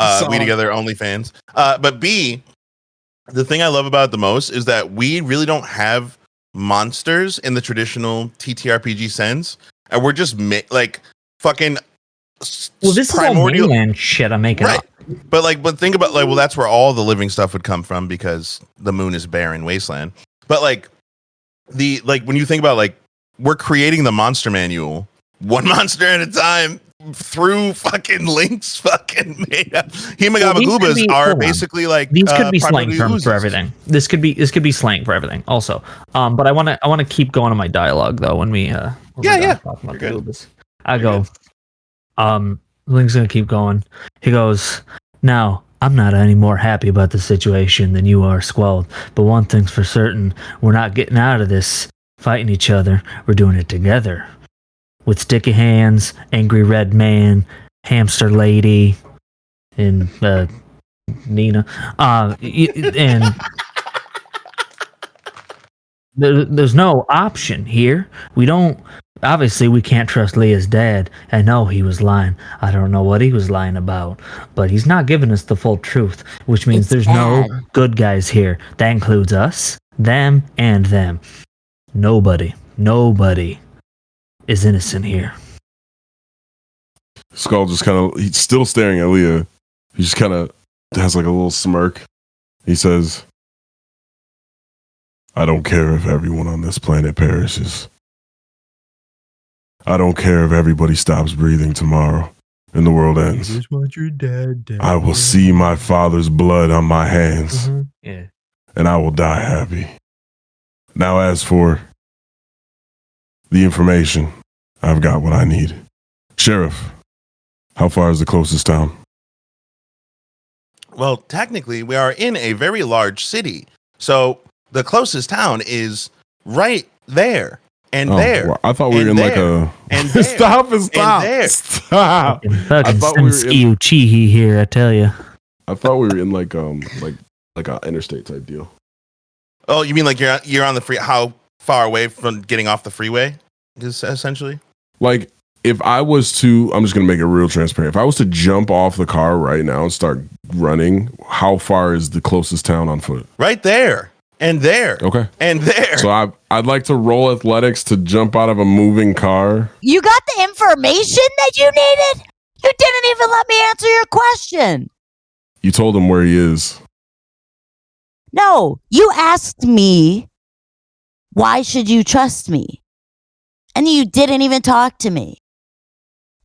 WeTogether OnlyFans. But B, the thing I love about it the most is that we really don't have monsters in the traditional TTRPG sense, and we're just like fucking. Well, this primordial is all mainland shit I'm making up. But think about well, that's where all the living stuff would come from, because the moon is barren wasteland. But when you think about we're creating the monster manual one monster at a time through fucking Link's fucking made up. Hemagabagoobas are basically like these could be slang terms for everything. This could be slang for everything also. But I want to keep going on my dialogue though when we talk about the goobas. I go, Link's gonna keep going. He goes, now I'm not any more happy about the situation than you are, Squalled. But one thing's for certain, we're not getting out of this fighting each other. We're doing it together. With sticky hands, angry red man, hamster lady, and Nina. And there's no option here. We can't trust Leah's dad. I know he was lying. I don't know what he was lying about, but he's not giving us the full truth, which means there's no good guys here. That includes us, them, and them. Nobody is innocent here. Skull just he's still staring at Leah. He just kind of has like a little smirk. He says, I don't care if everyone on this planet perishes. I don't care if everybody stops breathing tomorrow. and the world ends. just want your dad dead. I will see my father's blood on my hands, Yeah. and I will die happy. Now, as for the information, I've got what I need. Sheriff, how far is the closest town? Well, technically, we are in a very large city. So the closest town is right there and there. Well, I thought we were in like a... And there, Stop and stop. there. Stop. Fucking thought we were in- Simski Uchihi here, I tell you. I thought we were in like an interstate type deal. Oh, you mean like you're on the free? How far away from getting off the freeway? Is essentially Like, if I was to, I'm just going to make it real transparent. If I was to jump off the car right now and start running, how far is the closest town on foot? right there and there. Okay. And there. So I'd like to roll athletics to jump out of a moving car. You got the information that you needed? You didn't even let me answer your question. You told him where he is. No, you asked me, why should you trust me? And you didn't even talk to me.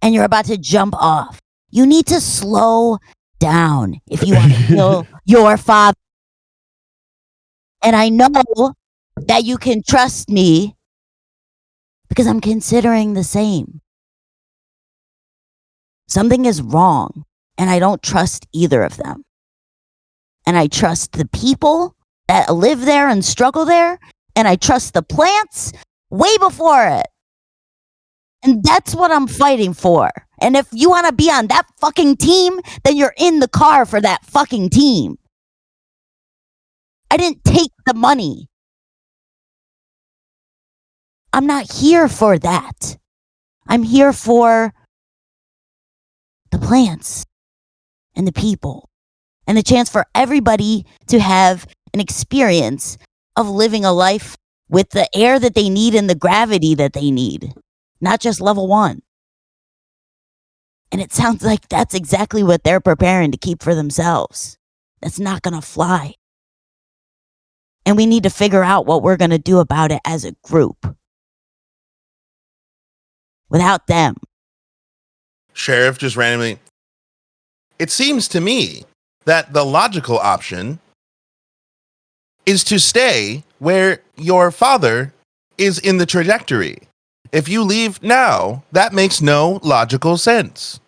And you're about to jump off. You need to slow down if you want to kill your father. And I know that you can trust me because I'm considering the same. Something is wrong, and I don't trust either of them. And I trust the people that live there and struggle there, and I trust the plants way before it. And that's what I'm fighting for. And if you want to be on that fucking team, then you're in the car for that fucking team. I didn't take the money. I'm not here for that. I'm here for the plants and the people and the chance for everybody to have an experience of living a life with the air that they need and the gravity that they need, not just level 1. And it sounds like that's exactly what they're preparing to keep for themselves. That's not going to fly. And we need to figure out what we're going to do about it as a group. Without them. Sheriff just randomly. It seems to me that the logical option is to stay where your father is in the trajectory. If you leave now, that makes no logical sense.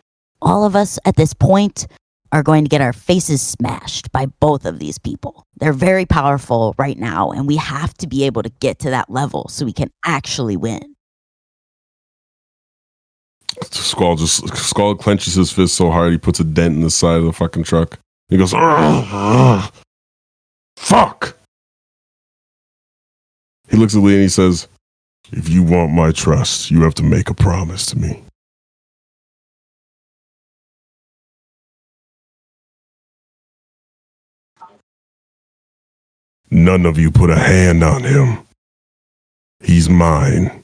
All of us at this point are going to get our faces smashed by both of these people. They're very powerful right now, and we have to be able to get to that level so we can actually win. Skull clenches his fist so hard he puts a dent in the side of the fucking truck. He goes, "Ugh, fuck." He looks at Lee and he says, "If you want my trust, you have to make a promise to me." None of you put a hand on him. He's mine.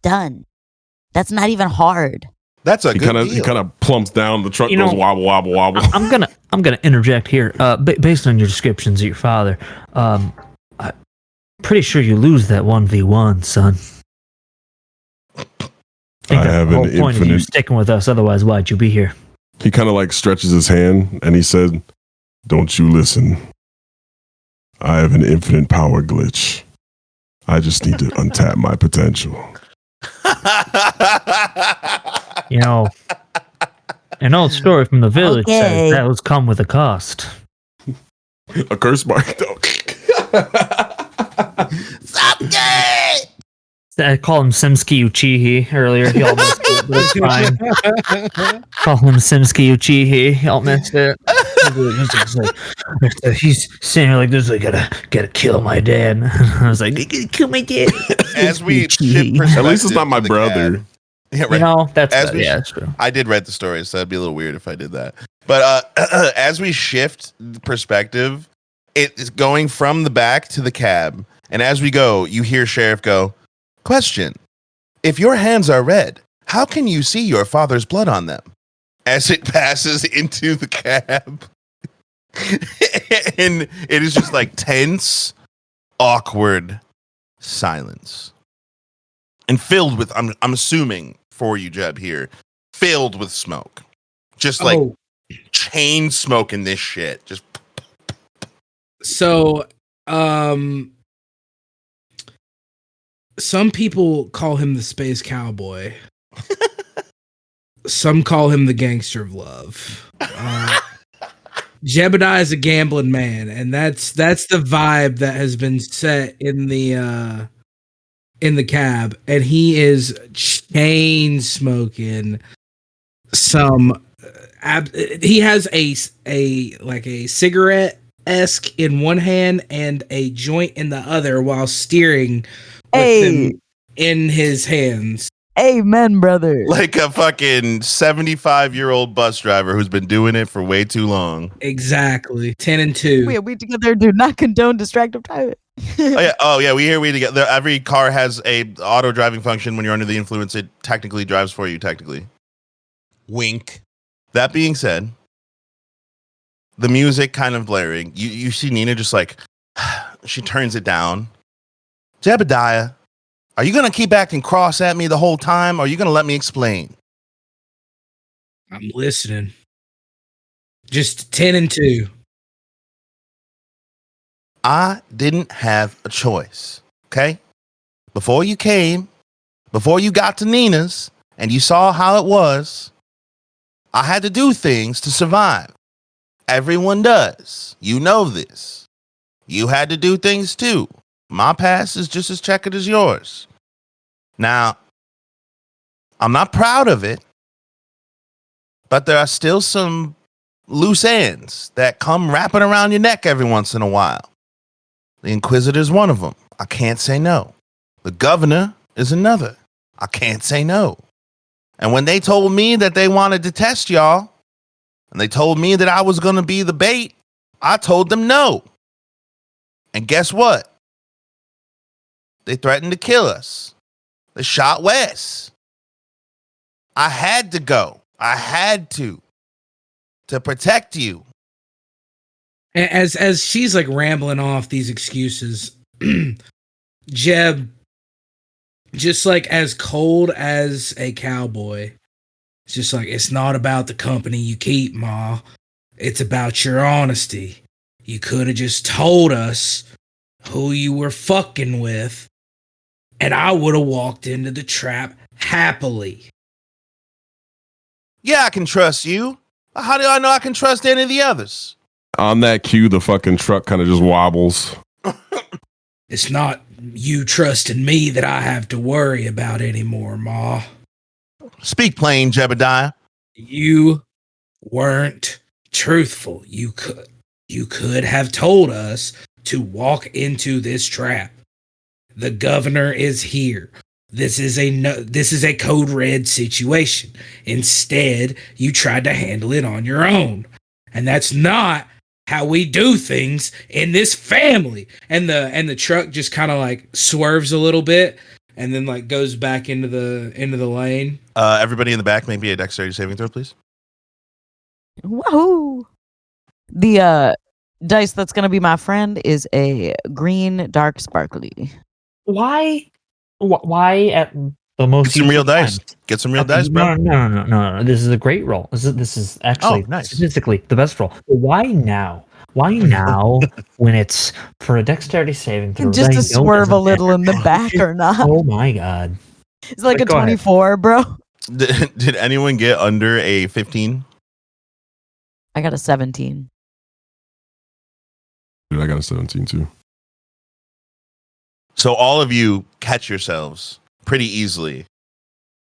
Done. That's not even hard. That's a good deal. He kind of plumps down. The truck You goes know, wobble, wobble, wobble. I'm gonna interject here. Based on your descriptions of your father, I'm pretty sure you lose that 1v1, son. I have the an whole point of you infinite- sticking with us. Otherwise, why'd you be here? He kind of like stretches his hand and he said, "Don't you listen. I have an infinite power glitch. I just need to untap my potential." You know, an old story from the village Okay. says that was come with a cost. A curse mark, though. I called him Simski Uchihi earlier. Y'all missed it, but it's fine. Call him Simski Uchihi. Y'all missed it. He's saying like this, I gotta kill my dad. I was like, I gotta kill my dad. As we shift At least it's not my perspective to the brother. cab. Yeah, right. You know, that's As true. I did write the story, so that'd be a little weird if I did that. But as we shift the perspective, it is going from the back to the cab. And as we go, you hear Sheriff go, "Question. If your hands are red, how can you see your father's blood on them?" As it passes into the cab. And it is just like tense, awkward silence. And filled with, I'm assuming for you, Jeb, here, filled with smoke. Just like Oh, chain smoking this shit. Just so some people call him the space cowboy. Some call him the gangster of love. Jebediah is a gambling man, and that's the vibe that has been set in the cab, and he is chain smoking some. He has a like a cigarette esque in one hand and a joint in the other while steering with them in his hands. Amen, brother. like a fucking 75-year-old bus driver who's been doing it for way too long. Exactly. 10 and 2. We together do not condone distracted driving. Oh yeah, we together. Every car has a auto driving function. When you're under the influence, it technically drives for you. Technically, wink. That being said, the music kind of blaring. You see Nina just like she turns it down. Jebediah, are you gonna keep acting cross at me the whole time, or are you gonna let me explain? I'm listening. Just 10 and 2. I didn't have a choice. Okay, before you got to Nina's, and you saw how it was. I had to do things to survive. Everyone does. You know this. You had to do things too. My past is just as checkered as yours. Now, I'm not proud of it, but there are still some loose ends that come wrapping around your neck every once in a while. The Inquisitor's one of them. I can't say no. The governor is another. I can't say no. And when they told me that they wanted to test y'all, and they told me that I was going to be the bait, I told them no. And guess what? They threatened to kill us. They shot Wes. I had to go. I had to protect you. As she's like rambling off these excuses, Jeb, just like as cold as a cowboy, it's just like, it's not about the company you keep, Ma. It's about your honesty. You could have just told us who you were fucking with, and I would have walked into the trap happily. Yeah, I can trust you. How do I know I can trust any of the others? On that cue, the fucking truck kind of just wobbles. It's not you trusting me that I have to worry about anymore, Ma. Speak plain, Jebediah. You weren't truthful. You could have told us to walk into this trap. The governor is here. This is a code red situation. Instead, you tried to handle it on your own. And that's not how we do things in this family. And the truck just kind of like swerves a little bit and then like goes back into the lane. Everybody in the back, maybe a dexterity saving throw, please. Wahoo! The dice that's gonna be my friend is a green dark sparkly. Why at the most Get some real useful dice. time? Get some real dice, bro. No. This is a great roll. This is actually nice. statistically the best roll. But why now? Why now when it's for a dexterity saving throw? Just that I to know swerve a doesn't little in the matter? back or not. Oh my god. It's like But a go ahead. 24, bro. Did anyone get under a 15? I got a 17. Dude, I got a 17 too. So all of you catch yourselves pretty easily.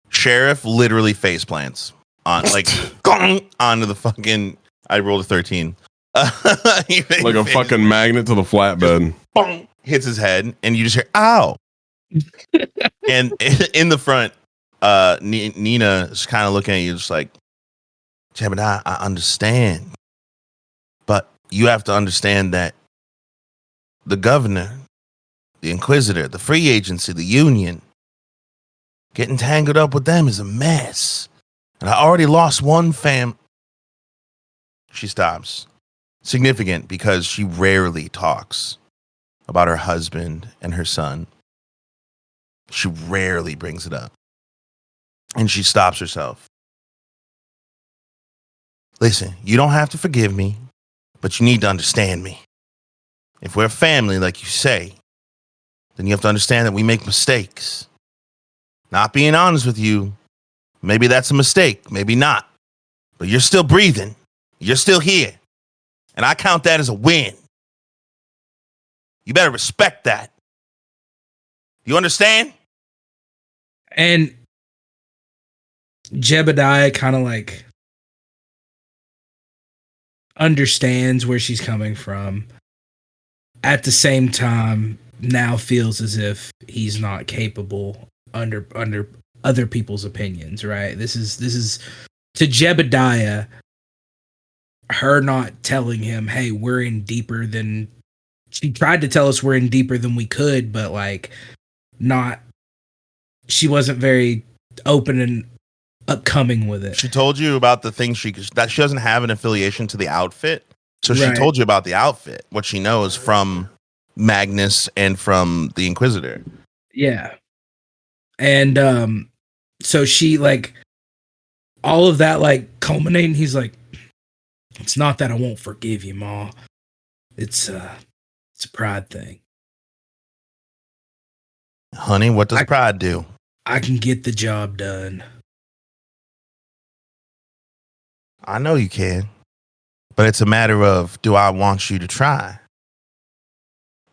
Sheriff literally face plants on like gong, onto the fucking. I rolled a 13. Like a fucking magnet to the flatbed. Bong, hits his head, and you just hear "ow." And in the front, Nina is kind of looking at you, just like, Jebediah, I understand, but you have to understand that the governor, the Inquisitor, the free agency, the union, getting tangled up with them is a mess. And I already lost one She stops. Significant because she rarely talks about her husband and her son. She rarely brings it up. And she stops herself. Listen, you don't have to forgive me, but you need to understand me. If we're a family, like you say, then you have to understand that we make mistakes. Not being honest with you, maybe that's a mistake, maybe not. But you're still breathing. You're still here. And I count that as a win. You better respect that. You understand? And Jebediah kind of like understands where she's coming from. At the same time, now feels as if he's not capable under other people's opinions, right? This is to Jebediah, her not telling him, hey, we're in deeper than she tried to tell us we're in deeper than we could, but like not she wasn't very open and upcoming with it. She told you about the thing that she doesn't have an affiliation to the outfit. So she Right. told you about the outfit, what she knows from Magnus and from the Inquisitor. Yeah. And so she like all of that like culminating, he's like, it's not that I won't forgive you, Ma. It's a pride thing. Honey, what does pride do? I can get the job done. I know you can. But it's a matter of, do I want you to try?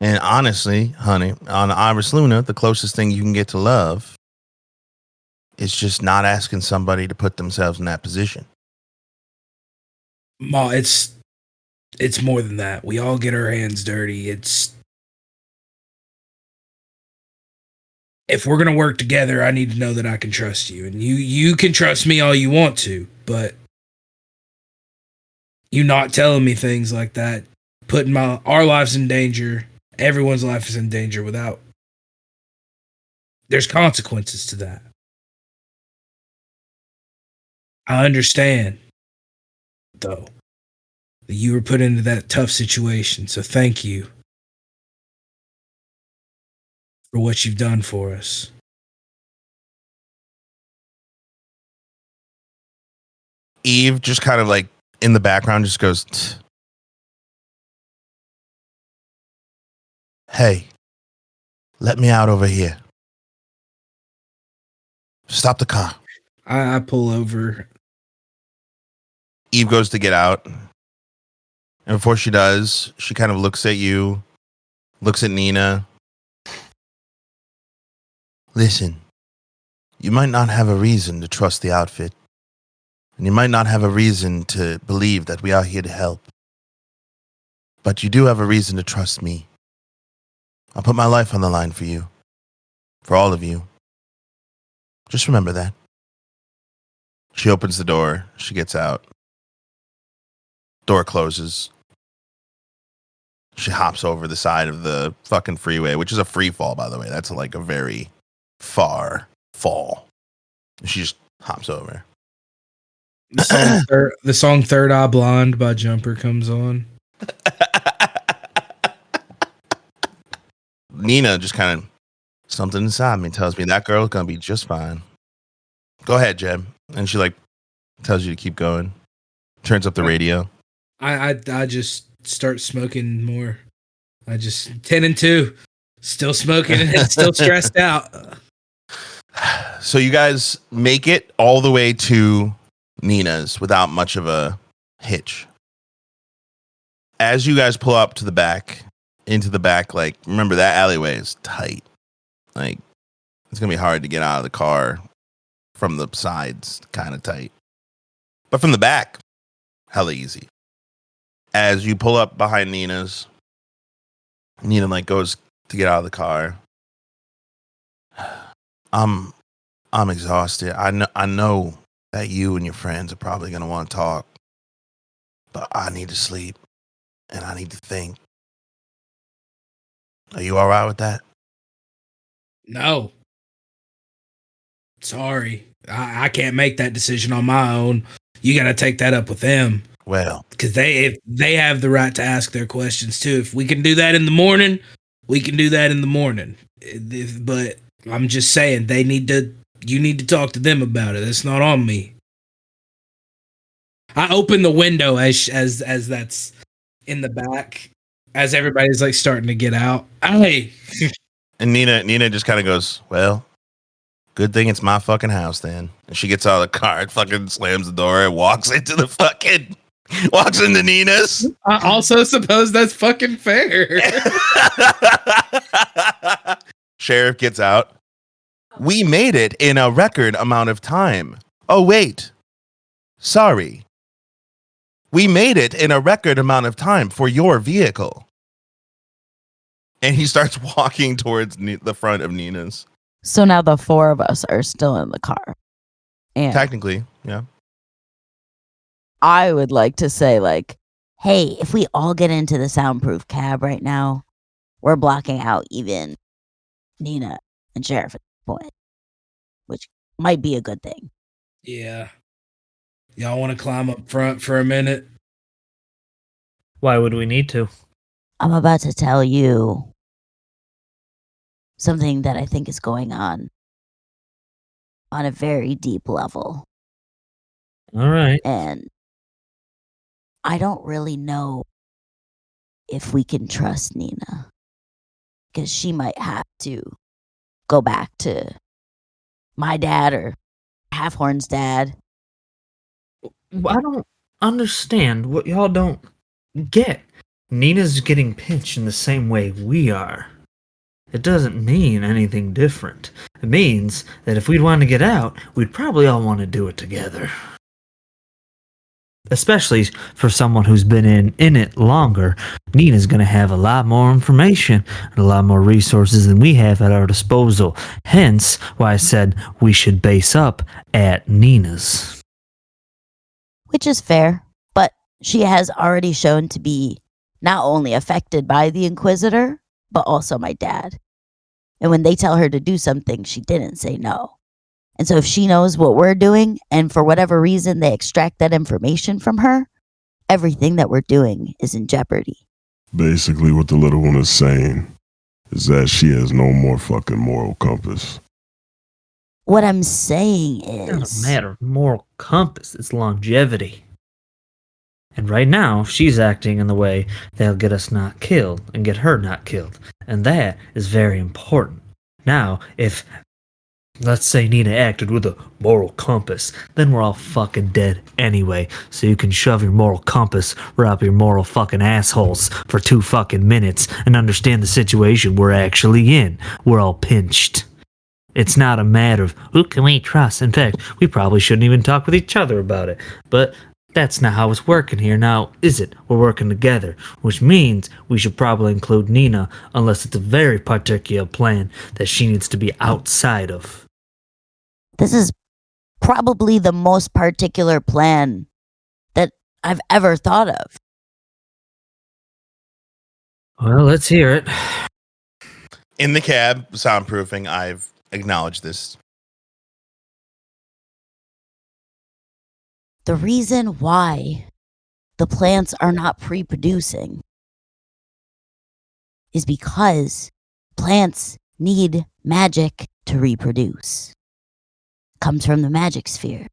And honestly, honey, on Iris Luna, the closest thing you can get to love is just not asking somebody to put themselves in that position. Ma, it's more than that. We all get our hands dirty. If we're gonna work together, I need to know that I can trust you. And you can trust me all you want to, but you not telling me things like that, putting our lives in danger, everyone's life is in danger without. There's consequences to that. I understand, though, that you were put into that tough situation. So thank you for what you've done for us. Eve just kind of like in the background just goes, "Tch. Hey, let me out over here. Stop the car." I pull over. Eve goes to get out. And before she does, she kind of looks at you, looks at Nina. Listen, you might not have a reason to trust the outfit. And you might not have a reason to believe that we are here to help. But you do have a reason to trust me. I'll put my life on the line for you. For all of you. Just remember that. She opens the door. She gets out. Door closes. She hops over the side of the fucking freeway, which is a free fall, by the way. That's like a very far fall. She just hops over. The song Third Eye Blind by Jumper comes on. Nina just kind of, something inside me tells me that girl's going to be just fine. Go ahead, Jeb. And she like tells you to keep going. Turns up the radio. I just start smoking more. I just 10 and 2. Still smoking and still stressed out. So you guys make it all the way to Nina's without much of a hitch. As you guys pull up to the back, into the back, like, remember that alleyway is tight. Like, it's going to be hard to get out of the car from the sides, kind of tight. But from the back, hella easy. As you pull up behind Nina's, Nina like goes to get out of the car. I'm exhausted. I know that you and your friends are probably going to want to talk, but I need to sleep and I need to think. Are you all right with that? No. Sorry. I can't make that decision on my own. You got to take that up with them. Well, Because they have the right to ask their questions too. If we can do that in the morning, we can do that in the morning. But I'm just saying, you need to talk to them about it. It's not on me. I open the window as that's in the back as everybody's like starting to get out. Hey, And Nina just kind of goes, well, good thing it's my fucking house then. And she gets out of the car and fucking slams the door and walks into Nina's. I also suppose that's fucking fair. Sheriff gets out. We made it in a record amount of time. Oh, wait. Sorry. We made it in a record amount of time for your vehicle. And he starts walking towards the front of Nina's. So now the four of us are still in the car. And Technically, yeah. I would like to say, like, Hey, if we all get into the soundproof cab right now, we're blocking out even Nina and Sheriff at this point, which might be a good thing. Yeah. Y'all want to climb up front for a minute? Why would we need to? I'm about to tell you something that I think is going on a very deep level. All right. And I don't really know if we can trust Nina, because she might have to go back to my dad or Halfhorn's dad. I don't understand what y'all don't get. Nina's getting pinched in the same way we are. It doesn't mean anything different. It means that if we'd want to get out, we'd probably all want to do it together. Especially for someone who's been in it longer, Nina's going to have a lot more information and a lot more resources than we have at our disposal. Hence why I said we should base up at Nina's. Which is fair, but she has already shown to be not only affected by the Inquisitor, but also my dad. And when they tell her to do something, she didn't say no. And so if she knows what we're doing, and for whatever reason they extract that information from her, everything that we're doing is in jeopardy. Basically, what the little one is saying is that she has no more fucking moral compass. What I'm saying It doesn't is, matter of moral compass, it's longevity. And right now, she's acting in the way that'll get us not killed and get her not killed. And that is very important. Now, if, let's say Nina acted with a moral compass, then we're all fucking dead anyway. So you can shove your moral compass right up your moral fucking assholes for 2 fucking minutes and understand the situation we're actually in. We're all pinched. It's not a matter of who can we trust. In fact, we probably shouldn't even talk with each other about it. But that's not how it's working here now, is it? We're working together, which means we should probably include Nina unless it's a very particular plan that she needs to be outside of. this is probably the most particular plan that I've ever thought of. Well, let's hear it. In the cab, soundproofing, I've acknowledged this. The reason why the plants are not pre-producing is because plants need magic to reproduce. Comes from the magic sphere.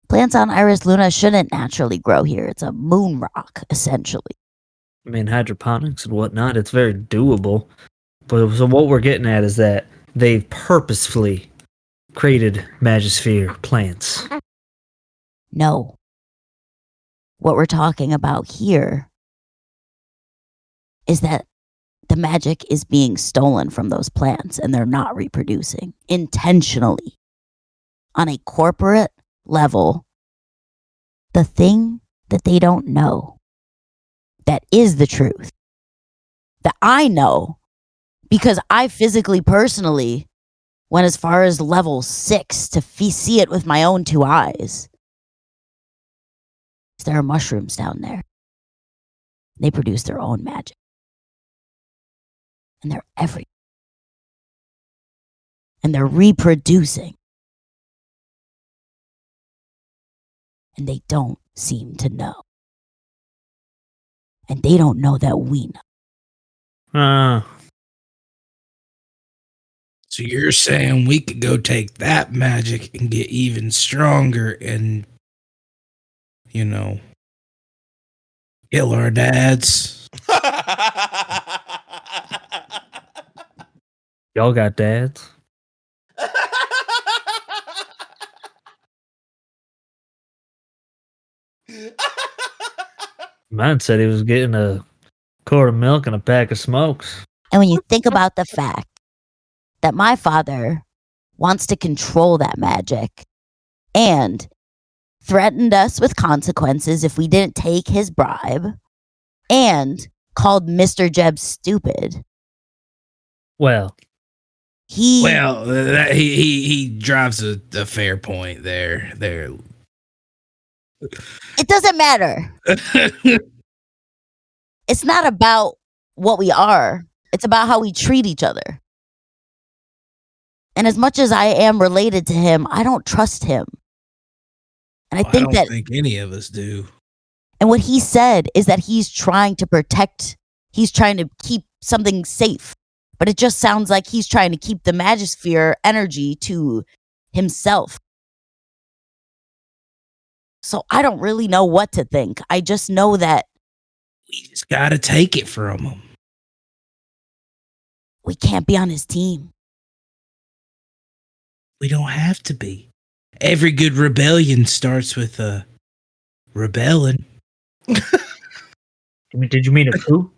Plants on Iris Luna shouldn't naturally grow here. It's a moon rock, essentially. I mean, hydroponics and whatnot, it's very doable. But so what we're getting at is that they've purposefully created Magisphere plants. No. What we're talking about here is that the magic is being stolen from those plants and they're not reproducing intentionally. On a corporate level, the thing that they don't know that is the truth, that I know because I physically, personally went as far as level 6 to see it with my own 2 eyes. There are mushrooms down there. They produce their own magic. And they're everywhere. And they're reproducing. And they don't seem to know. And they don't know that we know. So you're saying we could go take that magic and get even stronger and kill our dads. Y'all got dads? Mine said he was getting a quart of milk and a pack of smokes. And when you think about the fact that my father wants to control that magic and threatened us with consequences if we didn't take his bribe and called Mr. Jeb stupid. Well, He He drives a fair point there. it doesn't matter. It's not about what we are. It's about how we treat each other. And as much as I am related to him, I don't trust him. And I think don't think any of us do. And what he said is that he's trying to keep something safe. But it just sounds like he's trying to keep the Magisphere energy to himself. So I don't really know what to think. I just know that We just gotta take it from him. we can't be on his team. We don't have to be. Every good rebellion starts with a rebelling. did you mean a coup?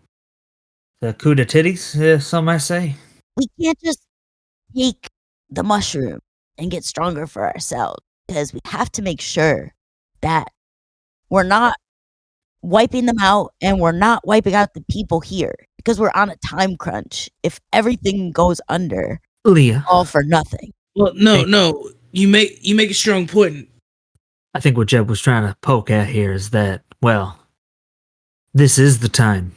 The coup de titties, some might say. We can't just take the mushroom and get stronger for ourselves, because we have to make sure that we're not wiping them out and we're not wiping out the people here, because we're on a time crunch. If everything goes under, Leah, all for nothing. Well, no. You make a strong point. I think what Jeb was trying to poke at here is that, well, this is the time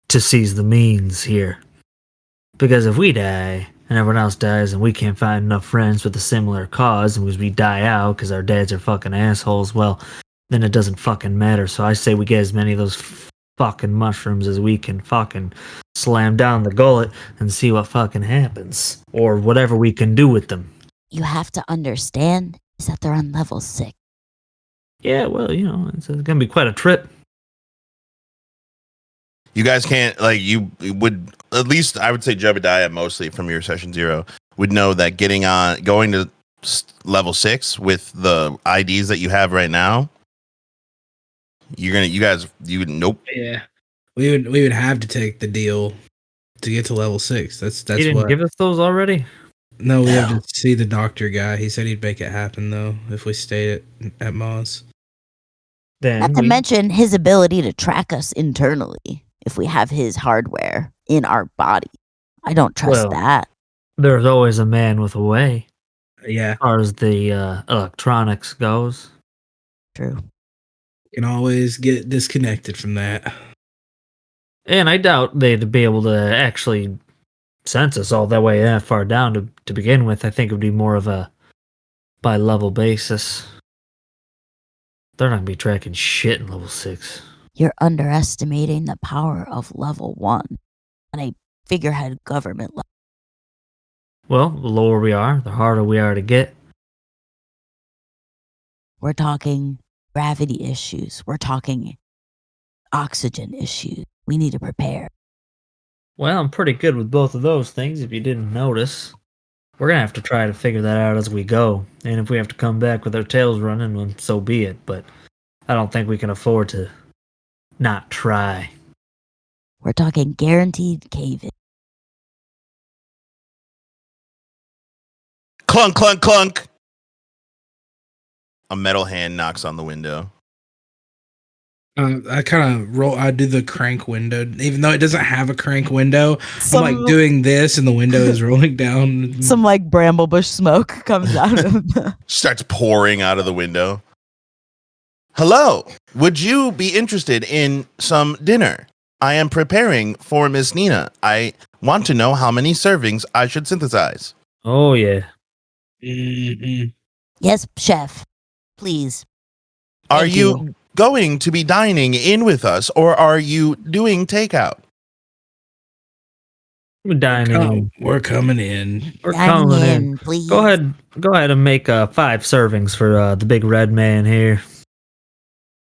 to seize the means here. Because if we die and everyone else dies and we can't find enough friends with a similar cause and we die out because our dads are fucking assholes, well, then it doesn't fucking matter. So I say we get as many of those fucking mushrooms as we can fucking slam down the gullet and see what fucking happens. Or whatever we can do with them. You have to understand is that they're on level 6. Yeah, well, it's going to be quite a trip. You guys can't, you would, at least I would say Jebediah, mostly from your session 0, would know that going to level 6 with the IDs that you have right now, nope. Yeah, we would have to take the deal to get to level 6. That's He didn't give us those already? No, we have to see the doctor guy. He said he'd make it happen though if we stayed at Moz. Not to mention his ability to track us internally if we have his hardware in our body. I don't trust that. There's always a man with a way. Yeah. As far as the electronics goes. True. You can always get disconnected from that. And I doubt they'd be able to actually sense us all that way that far down to begin with. I think it would be more of a by level basis. They're not going to be tracking shit in level 6. You're underestimating the power of level 1 on a figurehead government level. Well, the lower we are, the harder we are to get. We're talking gravity issues. We're talking oxygen issues. We need to prepare. Well, I'm pretty good with both of those things, if you didn't notice. We're going to have to try to figure that out as we go. And if we have to come back with our tails running, well, so be it. But I don't think we can afford to not try. We're talking guaranteed cave-in. Clunk, clunk, clunk. A metal hand knocks on the window. I kind of roll. I do the crank window, even though it doesn't have a crank window. I'm like doing this, and the window is rolling down. Some bramblebush smoke comes out of the. Starts pouring out of the window. Hello, would you be interested in some dinner? I am preparing for Miss Nina. I want to know how many servings I should synthesize. Oh, yeah. Mm-hmm. Yes, chef. Please. Are Thank you going to be dining in with us, or are you doing takeout? We're dining. We're coming in. We're Dining coming in, please. Go ahead and make 5 servings for the big red man here.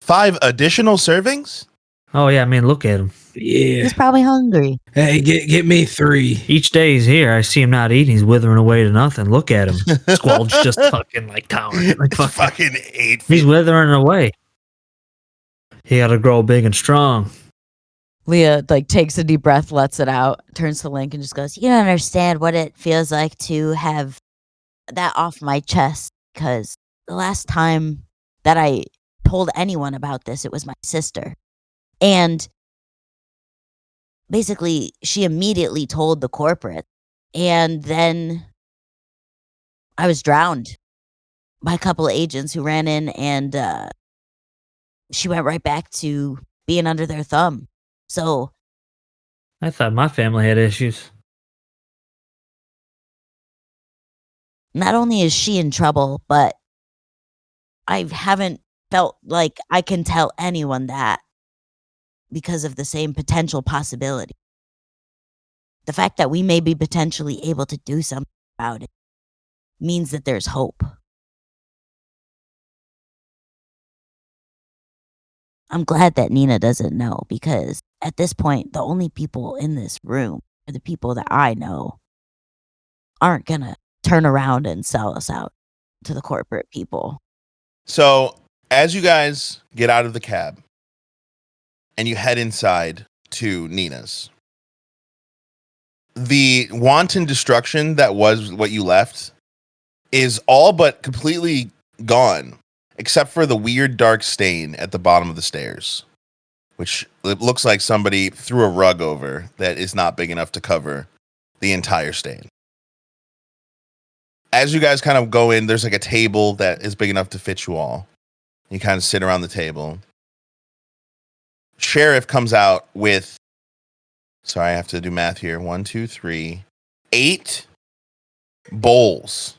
5 additional servings? Oh yeah, I mean, look at him. Yeah. He's probably hungry. Hey, get me 3. Each day he's here, I see him not eating. He's withering away to nothing. Look at him. Squald's just fucking like towering. Like It's fucking 8 feet. he's withering away. He got to grow big and strong. Leah like takes a deep breath, lets it out, turns to Link and just goes, You don't understand what it feels like to have that off my chest, because the last time that I told anyone about this, it was my sister. And basically, she immediately told the corporate. And then I was drowned by a couple of agents who ran in, and she went right back to being under their thumb. So I thought my family had issues. not only is she in trouble, but I haven't felt like I can tell anyone that because of the same potential possibility. The fact that we may be potentially able to do something about it means that there's hope. I'm glad that Nina doesn't know, because at this point, the only people in this room are the people that I know aren't going to turn around and sell us out to the corporate people. So, as you guys get out of the cab and you head inside to Nina's, the wanton destruction that was what you left is all but completely gone, except for the weird dark stain at the bottom of the stairs, which it looks like somebody threw a rug over that is not big enough to cover the entire stain. As you guys kind of go in, there's like a table that is big enough to fit you all. You kind of sit around the table. Sheriff comes out with, sorry, I have to do math here. 1, 2, 3, 8 bowls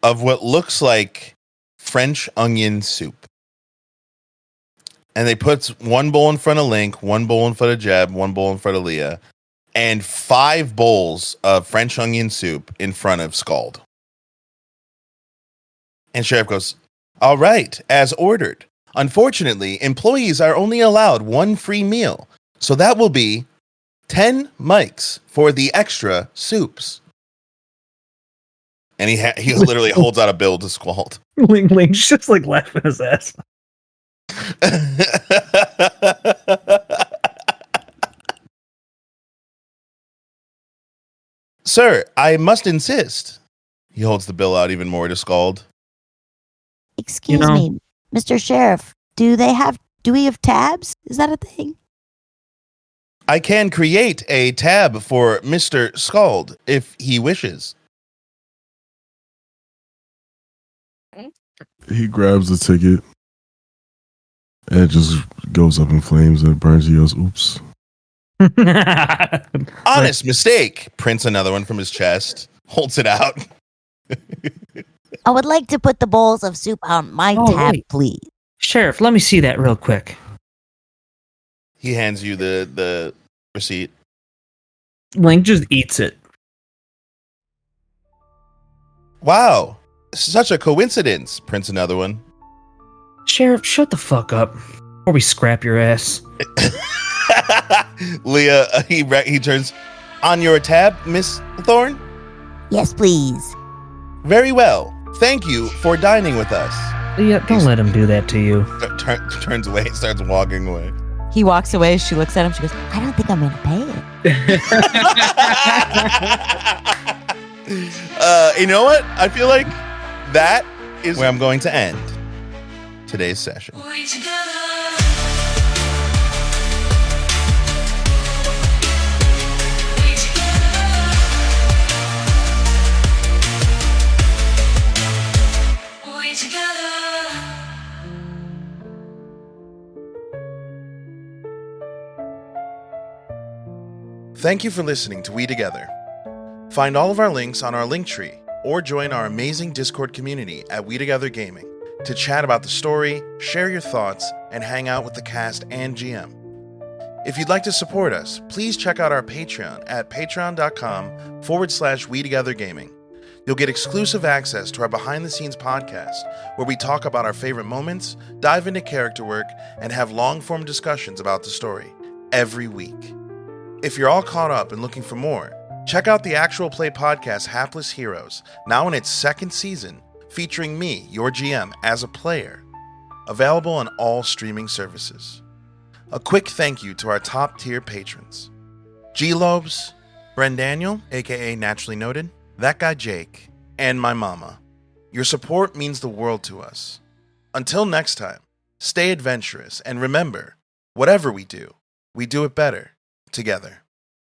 of what looks like French onion soup. And they put 1 bowl in front of Link, 1 bowl in front of Jeb, 1 bowl in front of Leah, and 5 bowls of French onion soup in front of Scald. And Sheriff goes, all right, as ordered. Unfortunately, employees are only allowed 1 free meal. So that will be 10 mics for the extra soups. And he literally holds out a bill to Squald. Link's just like laughing his ass. Sir, I must insist. He holds the bill out even more to Scald. Excuse me, Mr. Sheriff, do we have tabs? Is that a thing? I can create a tab for Mr. Scald if he wishes. He grabs the ticket and it just goes up in flames and it burns. He goes, oops. Honest mistake. Prints another one from his chest, holds it out. I would like to put the bowls of soup on my tab, wait. please. Sheriff, let me see that real quick. He hands you the receipt. Link just eats it. Wow, such a coincidence. Prints another one. Sheriff, shut the fuck up, or we scrap your ass. Leah, he turns on your tab, Miss Thorne. Yes, please. Very well. Thank you for dining with us. Leah, don't let him do that to you. Turns away, starts walking away. he walks away. She looks at him. She goes, I don't think I'm going to pay it. You know what? I feel like that is where I'm going to end today's session. Thank you for listening to We Together. Find all of our links on our Linktree or join our amazing Discord community at We Together Gaming to chat about the story, share your thoughts, and hang out with the cast and GM. If you'd like to support us, please check out our Patreon at patreon.com/We Together Gaming. You'll get exclusive access to our behind-the-scenes podcast, where we talk about our favorite moments, dive into character work, and have long-form discussions about the story every week. If you're all caught up and looking for more, check out the actual play podcast Hapless Heroes, now in its second season, featuring me, your GM, as a player. Available on all streaming services. A quick thank you to our top-tier patrons. GxLobes, BrenDaniel, aka Naturally Noted, That Guy Jake, and my Momma. Your support means the world to us. Until next time, stay adventurous, and remember, whatever we do it better together.